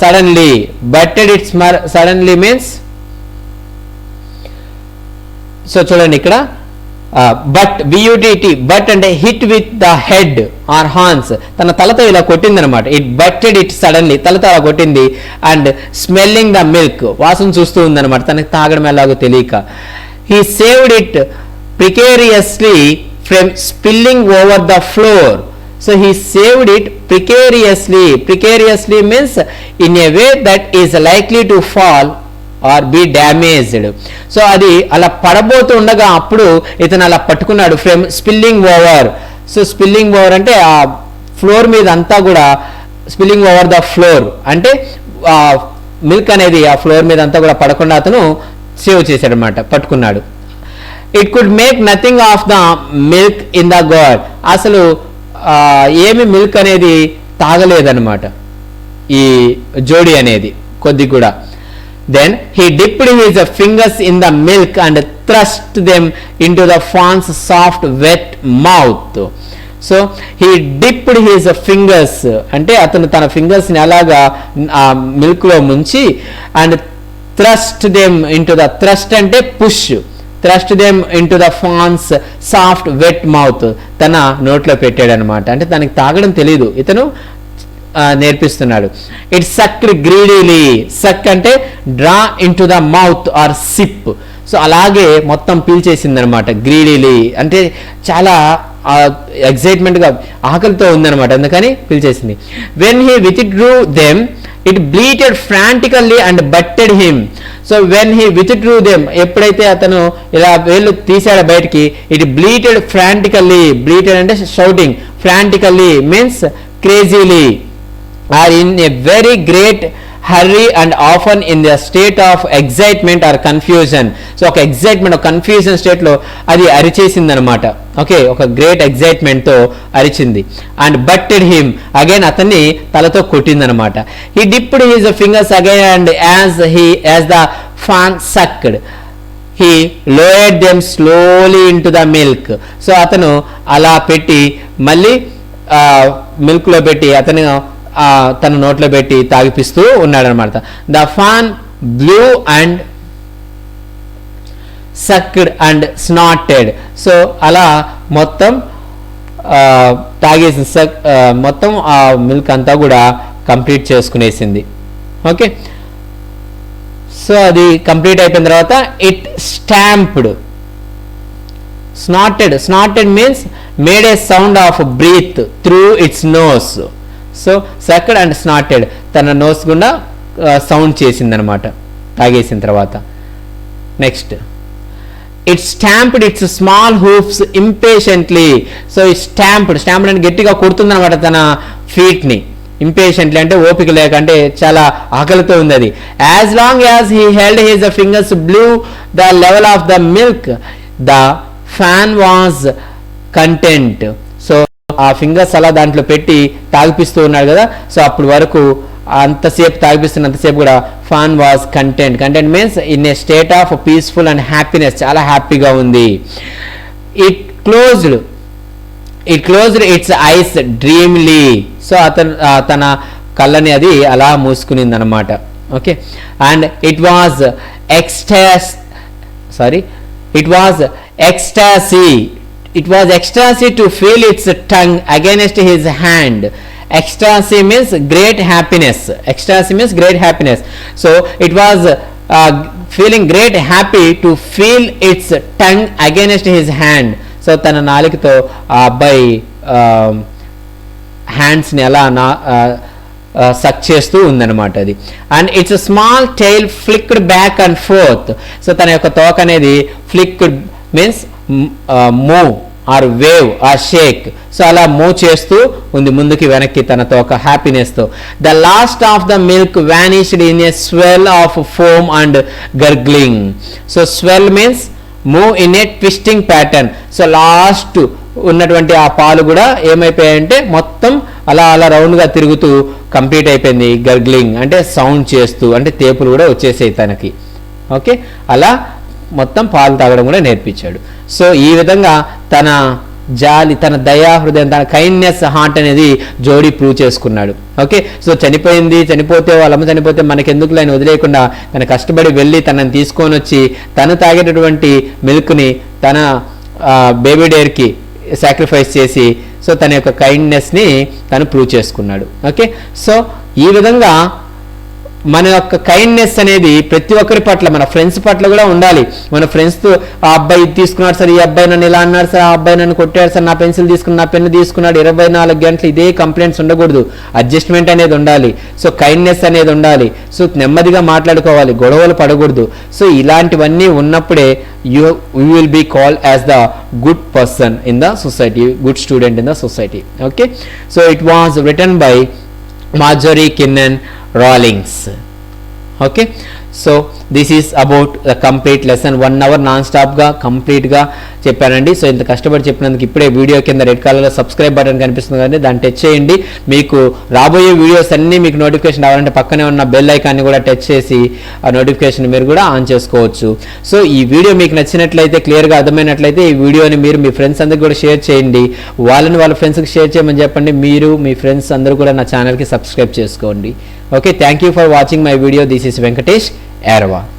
suddenly. Butted it suddenly means, so చూడండి ఇక్కడ బట్ బియూటిటీ, బట్ అంటే hit with the head or horns. తన తలతో ఇలా కొట్టింది అనమాట. ఇట్ బట్టెడ్ ఇట్ సడన్లీ, తలతో అలా కొట్టింది. అండ్ స్మెల్లింగ్ ద మిల్క్, వాసన చూస్తూ ఉందన్నమాట, తనకి తాగడం ఎలాగో తెలియక. He saved it precariously from spilling over the floor. So he saved it precariously. Precariously means in a way that is likely to fall or be damaged. So అది అలా పడబోతూ ఉండగా అప్పుడు ఇతను అలా పట్టుకున్నాడు. From spilling over. So spilling over అంటే ఆ ఫ్లోర్ మీద అంతా కూడా, స్పిల్లింగ్ ఓవర్ ద ఫ్లోర్ అంటే మిల్క్ అనేది ఆ ఫ్లోర్ మీద అంతా కూడా పడకుండా అతను సేవ్ చేశాడు అనమాట, పట్టుకున్నాడు. It could make nothing of the milk in the God. అసలు ఏమి మిల్క్ అనేది తాగలేదన్నమాట ఈ జోడీ అనేది కొద్ది కూడా. Then he dipped his fingers in the milk and thrust them into the fawn's soft wet mouth. So he dipped his fingers అంటే అతను తన ఫింగర్స్ ని అలాగా ఆ మిల్క్ లో ముంచి, and thrust them into the, thrust అంటే push, thrust them into the fawn's soft wet mouth. తన నోట్లో పెట్టాడు అనమాట. అంటే తనకి తాగడం తెలియదు, ఇతను నేర్పిస్తున్నాడు. It sucked greedily. సక్ అంటే draw into the mouth or sip. So అలాగే మొత్తం పీల్చేసింది అనమాట. గ్రీడీలీ అంటే చాలా ఎక్సైట్మెంట్గా ఆకలితో ఉందన్నమాట, అందుకని పీల్చేసింది. When he withdrew them it bleated frantically and butted him. So when he withdrew them, ఎప్పుడైతే అతను ఇలా వేళ్ళు తీసాడో బయటికి, ఇట్ బ్లీటెడ్ ఫ్రాంటికల్లీ. బ్లీటెడ్ అంటే shouting, frantically means crazily are in a very great hurry and often in the state of excitement or confusion. So ఒక excitement, ఒక confusion state లో అది అరిచేసింది అనమాట. ఓకే, ఒక గ్రేట్ ఎగ్జైట్మెంట్ తో అరిచింది. అండ్ బట్టెడ్ హిమ్, అగైన్ అతన్ని తలతో కొట్టింది అనమాట. He dipped his fingers again and as the fawn sucked he lowered them slowly into the milk. So అతను అలా పెట్టి మళ్ళీ మిల్క్ లో పెట్టి అతను తన నోట్లో పెట్టి తాగిపిస్తూ ఉన్నాడనమాట. The fawn blew and sucked and snorted. So అలా మొత్తం తాగేసి మొత్తం ఆ మిల్క్ అంతా కూడా కంప్లీట్ చేసుకునేసింది. ఓకే, సో అది కంప్లీట్ అయిపోయిన తర్వాత it stamped. Snorted, snorted means made a sound of breath through its nose. So sucked and snorted, తన నోస్ గుండా సౌండ్ చేసిందనమాట తాగేసిన తర్వాత. Next it stamped its small hooves impatiently. So it stamped, stamped అంటే గట్టిగా కొడుతుందనమాట తన ఫీట్ ని. ఇంపేషెంట్లీ అంటే ఓపిక లేక, అంటే చాలా ఆకలితో ఉంది అది. As long as he held his fingers blue the level of the milk the fan was content. So ఆ ఫింగర్స్ అలా దాంట్లో పెట్టి తాగిపిస్తూ ఉన్నాడు కదా, సో అప్పటి వరకు అంతసేపు తాగిపిస్తున్నంతసేపు కూడా fawn was content. Content means in a state of peaceful and happiness, చాలా హ్యాపీగా ఉంది. It closed its eyes dreamily. So తన కళ్ళని అది అలా మూసుకునింది అనమాట. Okay, and it was ecstasy. It was ecstasy to feel its tongue against his hand. Ecstasy means great happiness. Ecstasy means great happiness. So it was feeling great happy to feel it's tongue against his hand. So తన నాలుకతో ఆ అబ్బాయి హ్యాండ్స్ని ఎలా సక్ చేస్తూ ఉందన్నమాట అది. And its small tail flicked back and forth. So తన యొక్క తోక అనేది flicked means move or wave or shake. So అలా మూవ్ చేస్తూ ఉంది ముందుకి వెనక్కి తన తోక హ్యాపీనెస్తో. The last of the milk vanished in a swell of foam and gurgling. So swell means move in a twisting pattern. So last ఉన్నటువంటి ఆ పాలు కూడా ఏమైపోయాయంటే మొత్తం అలా అలా రౌండ్గా తిరుగుతూ కంప్లీట్ అయిపోయింది. గర్గ్లింగ్ అంటే సౌండ్ చేస్తూ, అంటే తేపులు కూడా వచ్చేసాయి తనకి. ఓకే, అలా మొత్తం పాలు తాగడం కూడా నేర్పించాడు. సో ఈ విధంగా తన జాలి, తన దయా హృదయం, తన కైండ్నెస్ హార్ట్ అనేది జోడీ ప్రూవ్ చేసుకున్నాడు. ఓకే, సో చనిపోతే వాళ్ళమ్మ చనిపోతే మనకెందుకు లైన్ వదిలేయకుండా తన కష్టపడి వెళ్ళి తనని తీసుకొని వచ్చి తను తాగేటటువంటి మిల్క్ని తన బేబీ డేర్కి సాక్రిఫైస్ చేసి సో తన యొక్క కైండ్నెస్ని తను ప్రూవ్ చేసుకున్నాడు. ఓకే, సో ఈ విధంగా మన యొక్క కైండ్నెస్ అనేది ప్రతి ఒక్కరి పట్ల, మన ఫ్రెండ్స్ పట్ల కూడా ఉండాలి. మన ఫ్రెండ్స్తో ఆ అబ్బాయి తీసుకున్నాడు సార్, ఈ అబ్బాయి నన్ను ఇలా అన్నాడు సార్, ఆ అబ్బాయి నన్ను కొట్టాడు సార్, నా పెన్సిల్ తీసుకుని నా పెన్ను తీసుకున్నాడు, 24 గంటలు ఇదే కంప్లైంట్స్ ఉండకూడదు. అడ్జస్ట్మెంట్ అనేది ఉండాలి. సో కైండ్నెస్ అనేది ఉండాలి. సో నెమ్మదిగా మాట్లాడుకోవాలి, గొడవలు పడకూడదు. సో ఇలాంటివన్నీ ఉన్నప్పుడే you will be called as the good person in the society, good student in the society. Okay, so it was written by Marjorie Kinnan Rawlings. Okay, so this is about the complete lesson. 1 hour non-stop గా complete గా చెప్పానండి. So ఇంత కష్టపడి చెప్పినందుకు ఇప్పుడే video కింద red కలర్లో subscribe button కనిపిస్తుంది కదండి, దాన్ని టచ్ చేయండి. మీకు రాబోయే వీడియోస్ అన్నీ మీకు నోటిఫికేషన్ రావాలంటే పక్కనే ఉన్న బెల్ ఐకాన్ని కూడా టచ్ చేసి ఆ నోటిఫికేషన్ మీరు కూడా ఆన్ చేసుకోవచ్చు. సో ఈ వీడియో మీకు నచ్చినట్లయితే, క్లియర్గా అర్థమైనట్లయితే ఈ వీడియోని మీరు మీ ఫ్రెండ్స్ అందరికి కూడా షేర్ చేయండి. వాళ్ళ ఫ్రెండ్స్కి షేర్ చేయమని చెప్పండి. మీరు మీ ఫ్రెండ్స్ అందరూ కూడా నా ఛానల్కి సబ్స్క్రైబ్ చేసుకోండి. Okay, thank you for watching my video. This is Venkatesh Erva.